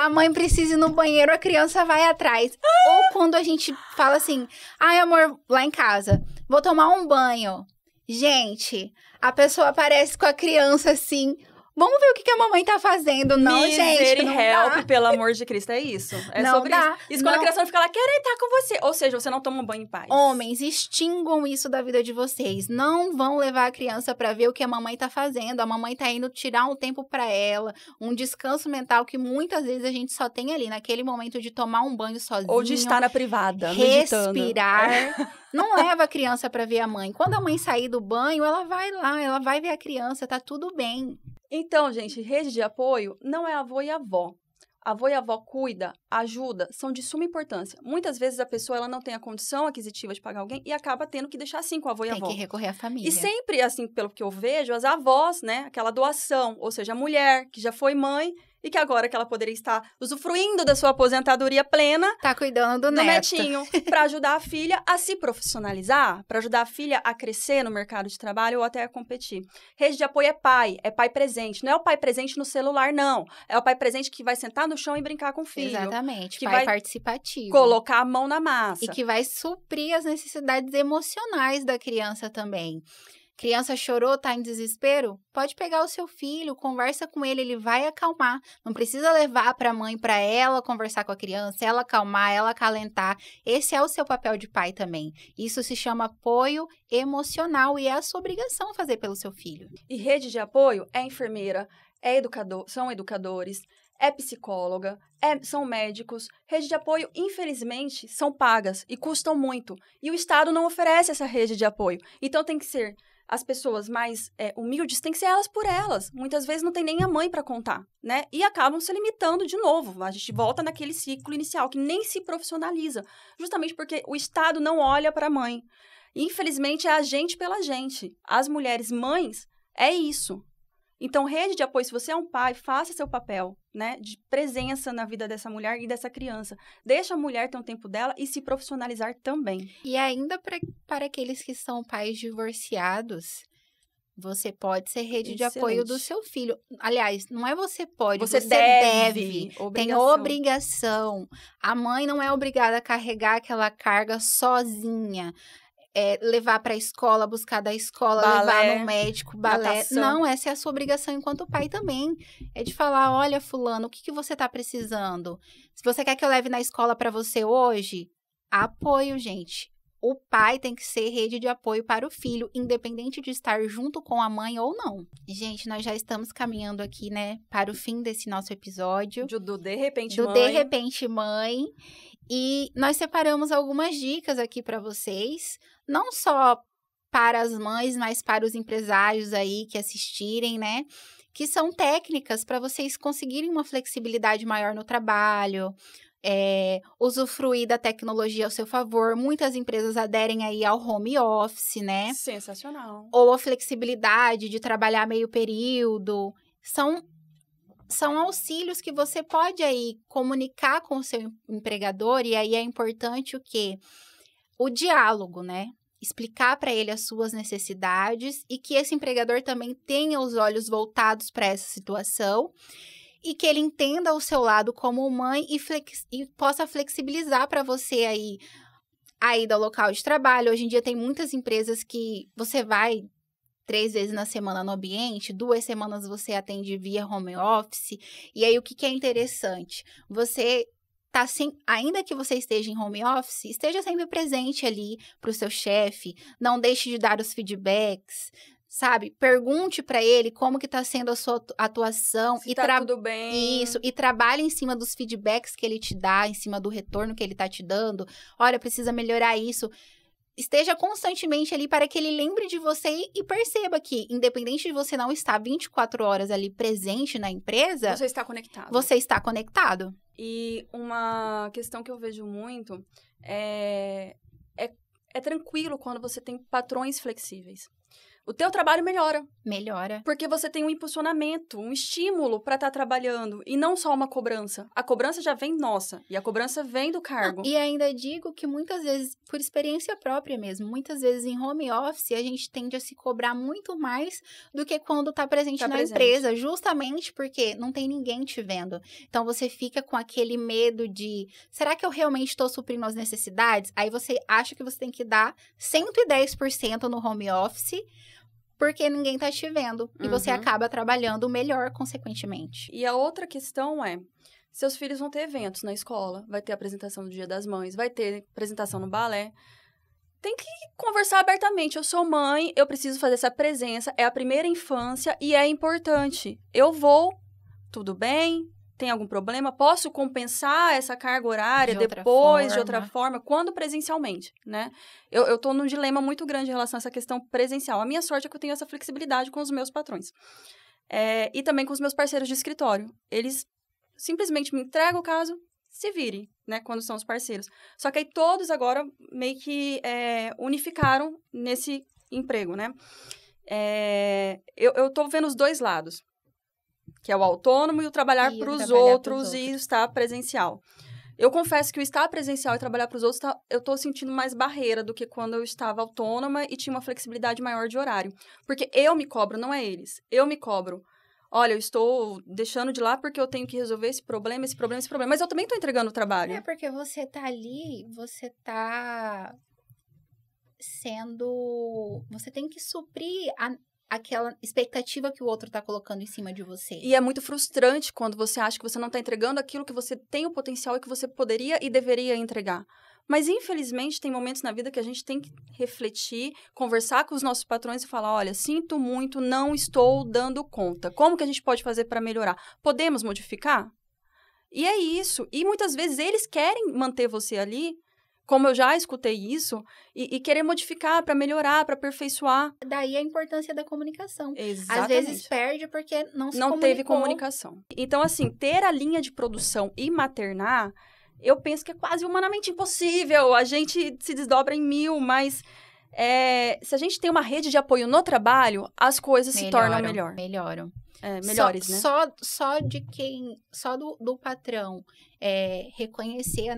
A mãe precisa ir no banheiro, a criança vai atrás. Ou quando a gente fala assim, ai amor, lá em casa, vou tomar um banho. Gente, a pessoa aparece com a criança assim, Vamos ver o que a mamãe tá fazendo. Não, gente, não help, dá. pelo amor de Cristo, é isso. É Não sobre dá. isso. Isso quando a criança fica lá, quero estar com você. Ou seja, você não toma um banho em paz. Homens, extingam isso da vida de vocês. Não vão levar a criança pra ver o que a mamãe tá fazendo. A mamãe tá indo tirar um tempo pra ela, um descanso mental que muitas vezes a gente só tem ali, naquele momento de tomar um banho sozinho. Ou de estar na privada, respirar. meditando. Não leva a criança pra ver a mãe. Quando a mãe sair do banho, ela vai lá, ela vai ver a criança, tá tudo bem. Então, gente, rede de apoio não é avô e avó. Avô e avó cuida, ajuda, são de suma importância. Muitas vezes a pessoa ela não tem a condição aquisitiva de pagar alguém e acaba tendo que deixar assim com a avô e a avó. Tem que recorrer à família. E sempre, assim, pelo que eu vejo, as avós, né, aquela doação, ou seja, a mulher que já foi mãe e que agora que ela poderia estar usufruindo da sua aposentadoria plena, tá cuidando do netinho, para ajudar a filha a se profissionalizar, para ajudar a filha a crescer no mercado de trabalho ou até a competir. Rede de apoio é pai presente. Não é o pai presente no celular, não. É o pai presente que vai sentar no chão e brincar com o filho. Exatamente, que pai vai participativo. Colocar a mão na massa. E que vai suprir as necessidades emocionais da criança também. Criança chorou, tá em desespero? Pode pegar o seu filho, conversa com ele, ele vai acalmar. Não precisa levar para a mãe, para ela conversar com a criança, ela acalmar, ela acalentar. Esse é o seu papel de pai também. Isso se chama apoio emocional e é a sua obrigação fazer pelo seu filho. E rede de apoio é enfermeira, é educador, são educadores, é psicóloga, são médicos. Rede de apoio, infelizmente, são pagas e custam muito. E o Estado não oferece essa rede de apoio. Então tem que ser... As pessoas mais humildes têm que ser elas por elas. Muitas vezes não tem nem a mãe para contar, né? E acabam se limitando de novo. A gente volta naquele ciclo inicial, que nem se profissionaliza. Justamente porque o Estado não olha para a mãe. E, infelizmente, é a gente pela gente. As mulheres mães, é isso. Então, rede de apoio, se você é um pai, faça seu papel, né? De presença na vida dessa mulher e dessa criança. Deixa a mulher ter um tempo dela e se profissionalizar também. E ainda para aqueles que são pais divorciados, você pode ser rede de apoio do seu filho. Aliás, não é você pode, você deve. Tem obrigação. A mãe não é obrigada a carregar aquela carga sozinha. Levar para a escola, buscar da escola, balé, levar no médico, balé. Natação. Não, essa é a sua obrigação enquanto pai também. É de falar, olha, fulano, o que você está precisando? Se você quer que eu leve na escola para você hoje, apoio, gente. O pai tem que ser rede de apoio para o filho, independente de estar junto com a mãe ou não. Gente, nós já estamos caminhando aqui, né, para o fim desse nosso episódio. Do De Repente Mãe. Do De Repente Mãe. E nós separamos algumas dicas aqui para vocês, não só para as mães, mas para os empresários aí que assistirem, né? Que são técnicas para vocês conseguirem uma flexibilidade maior no trabalho, usufruir da tecnologia ao seu favor. Muitas empresas aderem aí ao home office, né? Sensacional. Ou a flexibilidade de trabalhar meio período. São auxílios que você pode aí comunicar com o seu empregador, e aí é importante o quê? O diálogo, né? Explicar para ele as suas necessidades e que esse empregador também tenha os olhos voltados para essa situação e que ele entenda o seu lado como mãe e possa flexibilizar para você aí a ida ao local de trabalho. Hoje em dia tem muitas empresas que você vai 3 vezes na semana no ambiente, 2 semanas você atende via home office. E aí, o que é interessante? Você tá ainda que você esteja em home office, esteja sempre presente ali para o seu chefe, não deixe de dar os feedbacks, sabe? Pergunte para ele como que tá sendo a sua atuação. Se tá tudo bem. Isso, e trabalhe em cima dos feedbacks que ele te dá, em cima do retorno que ele tá te dando. Olha, precisa melhorar isso. Esteja constantemente ali para que ele lembre de você e perceba que, independente de você não estar 24 horas ali presente na empresa... Você está conectado. Você está conectado. E uma questão que eu vejo muito é tranquilo quando você tem patrões flexíveis. O teu trabalho melhora. Melhora. Porque você tem um impulsionamento, um estímulo para estar trabalhando. E não só uma cobrança. A cobrança já vem nossa. E a cobrança vem do cargo. E ainda digo que muitas vezes, por experiência própria mesmo, muitas vezes em home office, a gente tende a se cobrar muito mais do que quando está presente na empresa. Justamente porque não tem ninguém te vendo. Então, você fica com aquele medo de, será que eu realmente estou suprindo as necessidades? Aí você acha que você tem que dar 110% no home office porque ninguém tá te vendo. E você acaba trabalhando melhor, consequentemente. E a outra questão é, seus filhos vão ter eventos na escola, vai ter apresentação do Dia das Mães, vai ter apresentação no balé. Tem que conversar abertamente. Eu sou mãe, eu preciso fazer essa presença, é a primeira infância e é importante. Eu vou, tudo bem? Tem algum problema? Posso compensar essa carga horária depois, de outra forma, quando presencialmente, né? Eu tô num dilema muito grande em relação a essa questão presencial. A minha sorte é que eu tenho essa flexibilidade com os meus patrões. E também com os meus parceiros de escritório. Eles simplesmente me entregam o caso, se vire, né? Quando são os parceiros. Só que aí todos agora meio que unificaram nesse emprego, né? Eu tô vendo os dois lados. Que é o autônomo e o trabalhar para os outros e estar presencial. Eu confesso que o estar presencial e trabalhar para os outros, eu estou sentindo mais barreira do que quando eu estava autônoma e tinha uma flexibilidade maior de horário. Porque eu me cobro, não é eles. Eu me cobro. Olha, eu estou deixando de lá porque eu tenho que resolver esse problema. Mas eu também estou entregando o trabalho. Porque você tá ali, você tá sendo... Você tem que suprir aquela expectativa que o outro tá colocando em cima de você. E é muito frustrante quando você acha que você não tá entregando aquilo que você tem o potencial e que você poderia e deveria entregar. Mas, infelizmente, tem momentos na vida que a gente tem que refletir, conversar com os nossos patrões e falar, olha, sinto muito, não estou dando conta. Como que a gente pode fazer para melhorar? Podemos modificar? E é isso. E, muitas vezes, eles querem manter você ali, como eu já escutei isso, e querer modificar para melhorar, para aperfeiçoar. Daí a importância da comunicação. Exatamente. Às vezes perde porque não teve comunicação. Então, assim, ter a linha de produção e maternar, eu penso que é quase humanamente impossível. A gente se desdobra em 1000, mas se a gente tem uma rede de apoio no trabalho, as coisas se tornam melhor. Melhoram. Melhores, né? Só do patrão reconhecer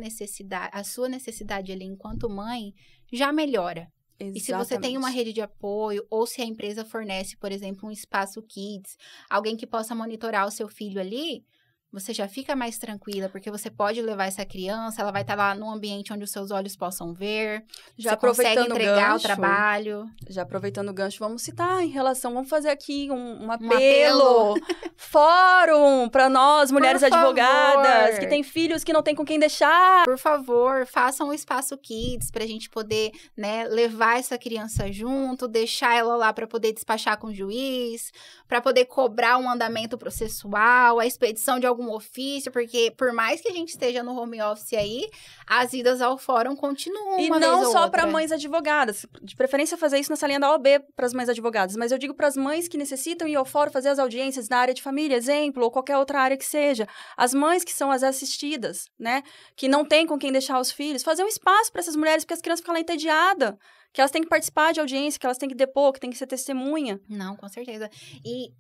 a sua necessidade ali enquanto mãe, já melhora. Exatamente. E se você tem uma rede de apoio, ou se a empresa fornece, por exemplo, um espaço kids, alguém que possa monitorar o seu filho ali, você já fica mais tranquila, porque você pode levar essa criança, ela vai estar lá num ambiente onde os seus olhos possam ver, já você consegue entregar o trabalho. Já aproveitando o gancho, vamos citar vamos fazer aqui um apelo. Fórum para nós, mulheres advogadas, que têm filhos que não tem com quem deixar. Por favor, façam um espaço kids pra gente poder, né, levar essa criança junto, deixar ela lá para poder despachar com o juiz, para poder cobrar um andamento processual, a expedição de algum ofício, porque por mais que a gente esteja no home office aí, as idas ao fórum continuam e uma vez ou outra. E não só para mães advogadas, de preferência fazer isso nessa linha da OAB para as mães advogadas, mas eu digo para as mães que necessitam ir ao fórum fazer as audiências na área de família, exemplo, ou qualquer outra área que seja. As mães que são as assistidas, né, que não tem com quem deixar os filhos, fazer um espaço para essas mulheres, porque as crianças ficam lá entediadas, que elas têm que participar de audiência, que elas têm que depor, que têm que ser testemunha. Não, com certeza. E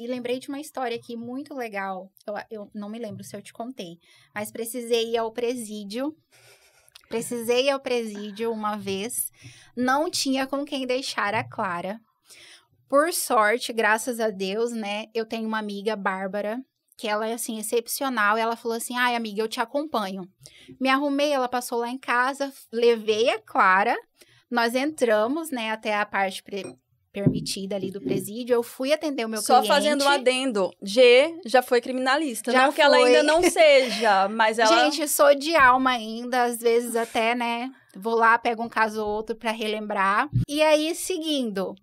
lembrei de uma história aqui muito legal. Eu não me lembro se eu te contei. Mas precisei ir ao presídio. Uma vez. Não tinha com quem deixar a Clara. Por sorte, graças a Deus, né? Eu tenho uma amiga, Bárbara, que ela é, assim, excepcional. E ela falou assim, ai, amiga, eu te acompanho. Me arrumei, ela passou lá em casa. Levei a Clara. Nós entramos, né, até a parte permitida ali do presídio, eu fui atender o meu cliente. Só fazendo um adendo, G já foi criminalista, não que ela ainda não seja, mas ela... Gente, sou de alma ainda, às vezes até, né, vou lá, pego um caso ou outro pra relembrar. E aí, seguindo,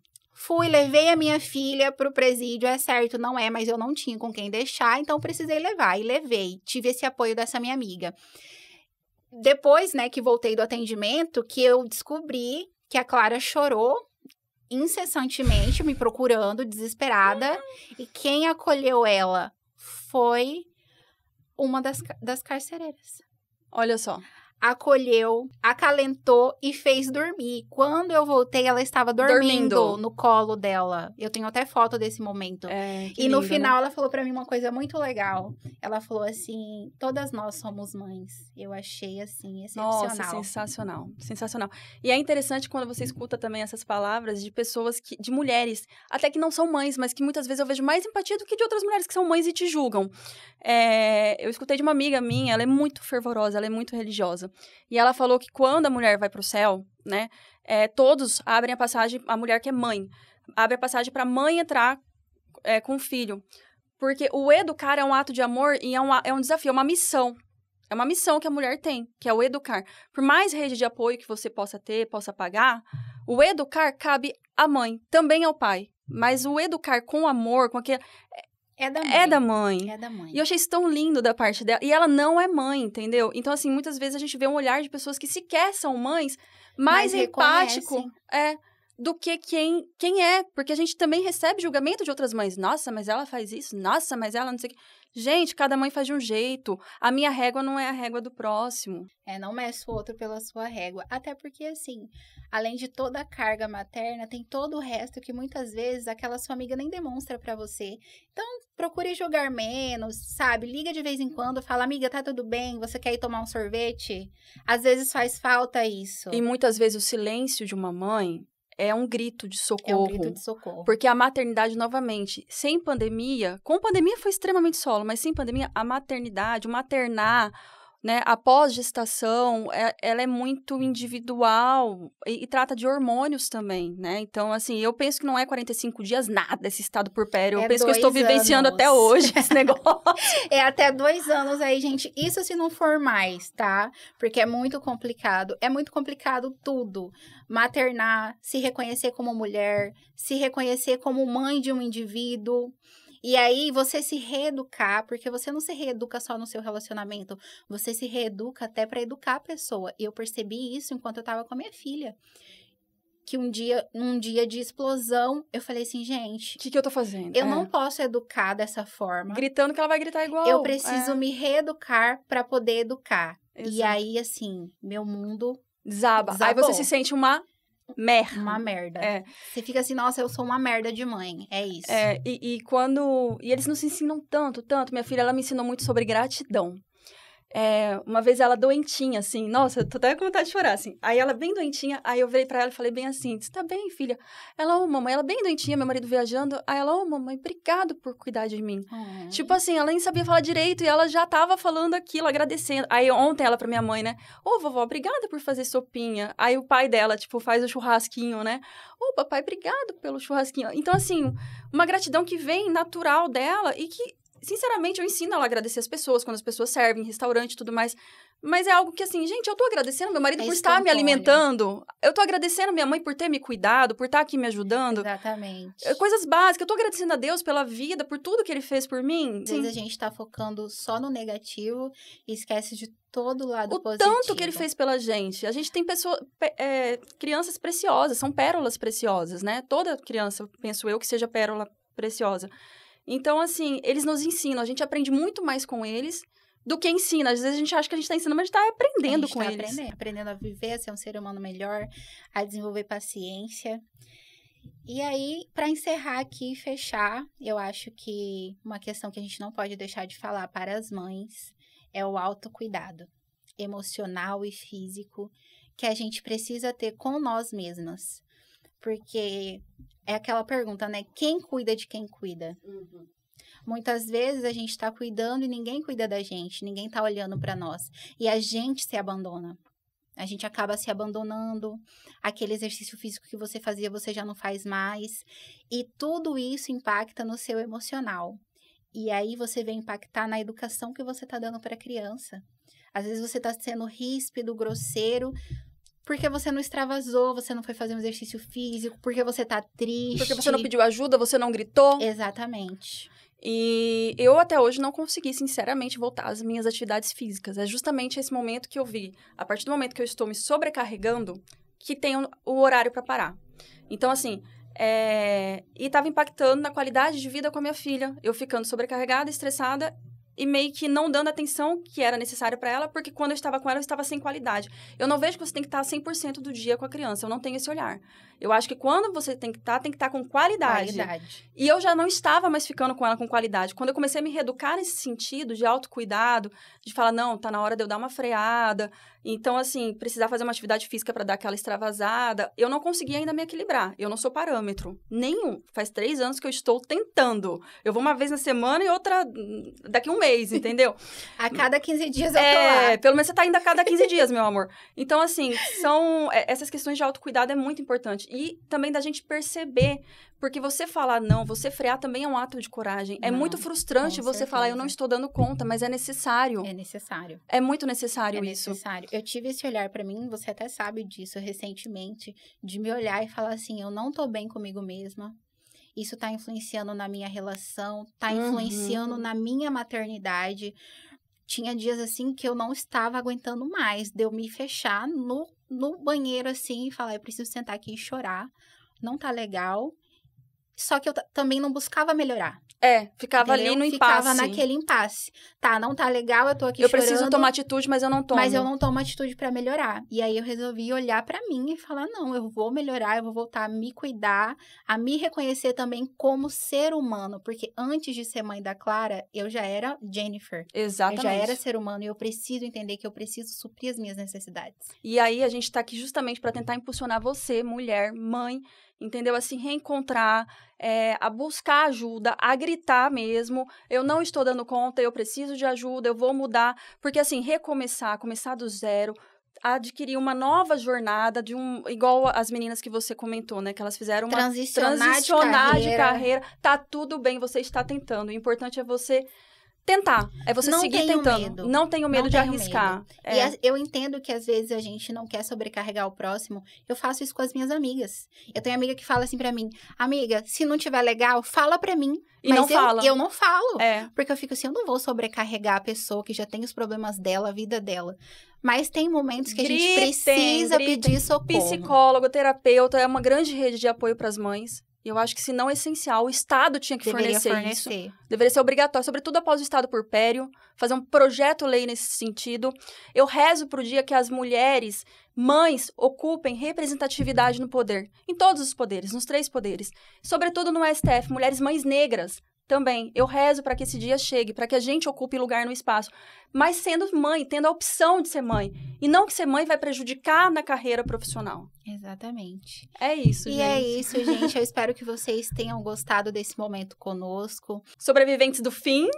levei a minha filha pro presídio, é certo, não é, mas eu não tinha com quem deixar, então precisei levar, e levei, tive esse apoio dessa minha amiga. Depois, né, que voltei do atendimento, que eu descobri que a Clara chorou incessantemente, me procurando, desesperada. E quem acolheu ela foi uma das carcereiras. Olha só. Acolheu, acalentou e fez dormir. Quando eu voltei, ela estava dormindo no colo dela. Eu tenho até foto desse momento. E no final, né? Ela falou pra mim uma coisa muito legal. Ela falou assim, todas nós somos mães. Eu achei, assim, excepcional. Nossa, sensacional. Sensacional. E é interessante quando você escuta também essas palavras de pessoas, de mulheres, até que não são mães, mas que muitas vezes eu vejo mais empatia do que de outras mulheres que são mães e te julgam. Eu escutei de uma amiga minha, ela é muito fervorosa, ela é muito religiosa. E ela falou que quando a mulher vai pro céu, né, todos abrem a passagem, a mulher que é mãe. abre a passagem para a mãe entrar com o filho. Porque o educar é um ato de amor e é um desafio, é uma missão. É uma missão que a mulher tem, que é o educar. Por mais rede de apoio que você possa ter, possa pagar, o educar cabe à mãe, também ao pai. Mas o educar com amor, com aquele... É da mãe. É da mãe. É da mãe. E eu achei isso tão lindo da parte dela. E ela não é mãe, entendeu? Então, assim, muitas vezes a gente vê um olhar de pessoas que sequer são mães, mais empático do que quem é. Porque a gente também recebe julgamento de outras mães. Nossa, mas ela faz isso. Nossa, mas ela não sei o que. Gente, cada mãe faz de um jeito. A minha régua não é a régua do próximo. Não meça o outro pela sua régua. Até porque, assim, além de toda a carga materna, tem todo o resto que muitas vezes aquela sua amiga nem demonstra pra você. Então, procure julgar menos, sabe? Liga de vez em quando, fala, amiga, tá tudo bem? Você quer ir tomar um sorvete? Às vezes faz falta isso. E muitas vezes o silêncio de uma mãe é um grito de socorro. É um grito de socorro. Porque a maternidade, novamente, sem pandemia... Com pandemia foi extremamente solo, mas sem pandemia, a maternidade, o maternar, né, a pós-gestação, ela é muito individual e trata de hormônios também, né? Então, assim, eu penso que não é 45 dias nada esse estado puerpério. Eu penso que eu estou vivenciando até hoje esse negócio. Até 2 anos aí, gente. Isso se não for mais, tá? Porque é muito complicado. É muito complicado tudo. Maternar, se reconhecer como mulher, se reconhecer como mãe de um indivíduo. E aí, você se reeducar, porque você não se reeduca só no seu relacionamento, você se reeduca até para educar a pessoa. E eu percebi isso enquanto eu estava com a minha filha. Que num dia de explosão, eu falei assim, gente... O que eu tô fazendo? Eu não posso educar dessa forma. Gritando que ela vai gritar igual. Eu preciso me reeducar para poder educar. Exato. E aí, assim, meu mundo... Desaba. Aí você se sente uma merda. Uma merda. Você fica assim, nossa, eu sou uma merda de mãe. É isso. E quando... E eles nos ensinam tanto. Minha filha, ela me ensinou muito sobre gratidão. Uma vez ela doentinha, assim, nossa, eu tô até com vontade de chorar, assim. Aí ela bem doentinha, aí eu virei pra ela e falei bem assim, você tá bem, filha? Ela, mamãe, ela bem doentinha, meu marido viajando. Aí ela, mamãe, obrigado por cuidar de mim. Tipo assim, ela nem sabia falar direito e ela já tava falando aquilo, agradecendo. Aí ontem ela pra minha mãe, né, vovó, obrigada por fazer sopinha. Aí o pai dela, tipo, faz o churrasquinho, né? Papai, obrigado pelo churrasquinho. Então, assim, uma gratidão que vem natural dela e que sinceramente, eu ensino ela a agradecer as pessoas, quando as pessoas servem, em restaurante e tudo mais. Mas é algo que, assim, gente, eu tô agradecendo meu marido por estar me alimentando. Eu tô agradecendo minha mãe por ter me cuidado, por estar aqui me ajudando. Exatamente. Coisas básicas. Eu tô agradecendo a Deus pela vida, por tudo que ele fez por mim. Às vezes a gente tá focando só no negativo e esquece de todo o lado positivo. O tanto que ele fez pela gente. A gente tem crianças preciosas, são pérolas preciosas, né? Toda criança, penso eu, que seja pérola preciosa. Então, assim, eles nos ensinam. A gente aprende muito mais com eles do que ensina. Às vezes a gente acha que a gente está ensinando, mas a gente está aprendendo com eles. Aprendendo a viver, a ser um ser humano melhor, a desenvolver paciência. E aí, para encerrar aqui e fechar, eu acho que uma questão que a gente não pode deixar de falar para as mães é o autocuidado emocional e físico que a gente precisa ter com nós mesmas. Porque é aquela pergunta, né? Quem cuida de quem cuida? Uhum. Muitas vezes a gente tá cuidando e ninguém cuida da gente. Ninguém tá olhando para nós. E a gente se abandona. A gente acaba se abandonando. Aquele exercício físico que você fazia, você já não faz mais. E tudo isso impacta no seu emocional. E aí você vem impactar na educação que você tá dando para a criança. Às vezes você tá sendo ríspido, grosseiro... Porque você não extravasou, você não foi fazer um exercício físico, porque você tá triste. Porque você não pediu ajuda, você não gritou. Exatamente. E eu até hoje não consegui, sinceramente, voltar às minhas atividades físicas. É justamente esse momento que eu vi, a partir do momento que eu estou me sobrecarregando, que tem o horário para parar. Então, assim, e estava impactando na qualidade de vida com a minha filha. Eu ficando sobrecarregada, estressada e meio que não dando a atenção que era necessária para ela, porque quando eu estava com ela, eu estava sem qualidade. Eu não vejo que você tem que estar 100% do dia com a criança, eu não tenho esse olhar. Eu acho que quando você tem que estar com qualidade. E eu já não estava mais ficando com ela com qualidade. Quando eu comecei a me reeducar nesse sentido de autocuidado, de falar, não, tá na hora de eu dar uma freada. Então, assim, precisar fazer uma atividade física para dar aquela extravasada, eu não consegui ainda me equilibrar. Eu não sou parâmetro. Nenhum. Faz 3 anos que eu estou tentando. Eu vou uma vez na semana e outra daqui a um mês. mês, entendeu? A cada 15 dias eu tô lá. Pelo menos você tá indo a cada 15 dias, meu amor. Então, assim, essas questões de autocuidado é muito importante. E também da gente perceber, porque você falar não, você frear também é um ato de coragem. É muito frustrante você falar, eu não estou dando conta, mas é necessário. É necessário. É muito necessário isso. É necessário. Eu tive esse olhar pra mim, você até sabe disso recentemente, de me olhar e falar assim, eu não tô bem comigo mesma. Isso tá influenciando na minha relação, tá influenciando na minha maternidade. Tinha dias, assim, que eu não estava aguentando mais, de eu me fechar no banheiro, assim, e falar, eu preciso sentar aqui e chorar. Não tá legal. Só que eu também não buscava melhorar. Ficava ali no impasse. Ficava naquele impasse. Tá, não tá legal, eu tô aqui chorando. Eu preciso tomar atitude, mas eu não tomo. Mas eu não tomo atitude pra melhorar. E aí eu resolvi olhar pra mim e falar, não, eu vou melhorar, eu vou voltar a me cuidar, a me reconhecer também como ser humano. Porque antes de ser mãe da Clara, eu já era Jennifer. Exatamente. Eu já era ser humano e eu preciso entender que eu preciso suprir as minhas necessidades. E aí a gente tá aqui justamente pra tentar impulsionar você, mulher, mãe, entendeu? Assim, reencontrar, a buscar ajuda, a gritar mesmo. Eu não estou dando conta, eu preciso de ajuda, eu vou mudar. Porque, assim, começar do zero, adquirir uma nova jornada, igual as meninas que você comentou, né? Que elas fizeram uma transicionar de carreira. Tá tudo bem, você está tentando. O importante é você tentar, é você seguir tentando. Medo. Não tenho medo de arriscar. E eu entendo que às vezes a gente não quer sobrecarregar o próximo. Eu faço isso com as minhas amigas. Eu tenho amiga que fala assim pra mim, amiga, se não tiver legal, fala pra mim. E mas eu não falo. Porque eu fico assim, eu não vou sobrecarregar a pessoa que já tem os problemas dela, a vida dela. Mas tem momentos que a gente precisa pedir socorro. Psicólogo, terapeuta, é uma grande rede de apoio para as mães. E eu acho que se não é essencial, o Estado tinha que fornecer isso. Deveria ser obrigatório, sobretudo após o Estado puerpério, fazer um projeto-lei nesse sentido. Eu rezo pro dia que as mulheres, mães, ocupem representatividade no poder. Em todos os poderes, nos 3 poderes. Sobretudo no STF, mulheres mães negras. Também, eu rezo para que esse dia chegue, para que a gente ocupe lugar no espaço. Mas sendo mãe, tendo a opção de ser mãe. E não que ser mãe vai prejudicar na carreira profissional. Exatamente. É isso, gente. E é isso, gente. Eu espero que vocês tenham gostado desse momento conosco. Sobreviventes do fim.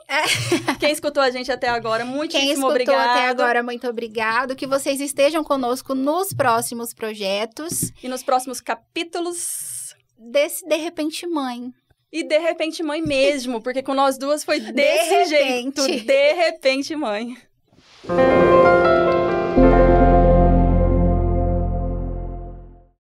Quem escutou a gente até agora, muitíssimo obrigado. Quem escutou até agora, muito obrigado. Que vocês estejam conosco nos próximos projetos. E nos próximos capítulos. Desse De Repente Mãe. E de repente mãe mesmo, porque com nós duas foi desse jeito. De repente mãe.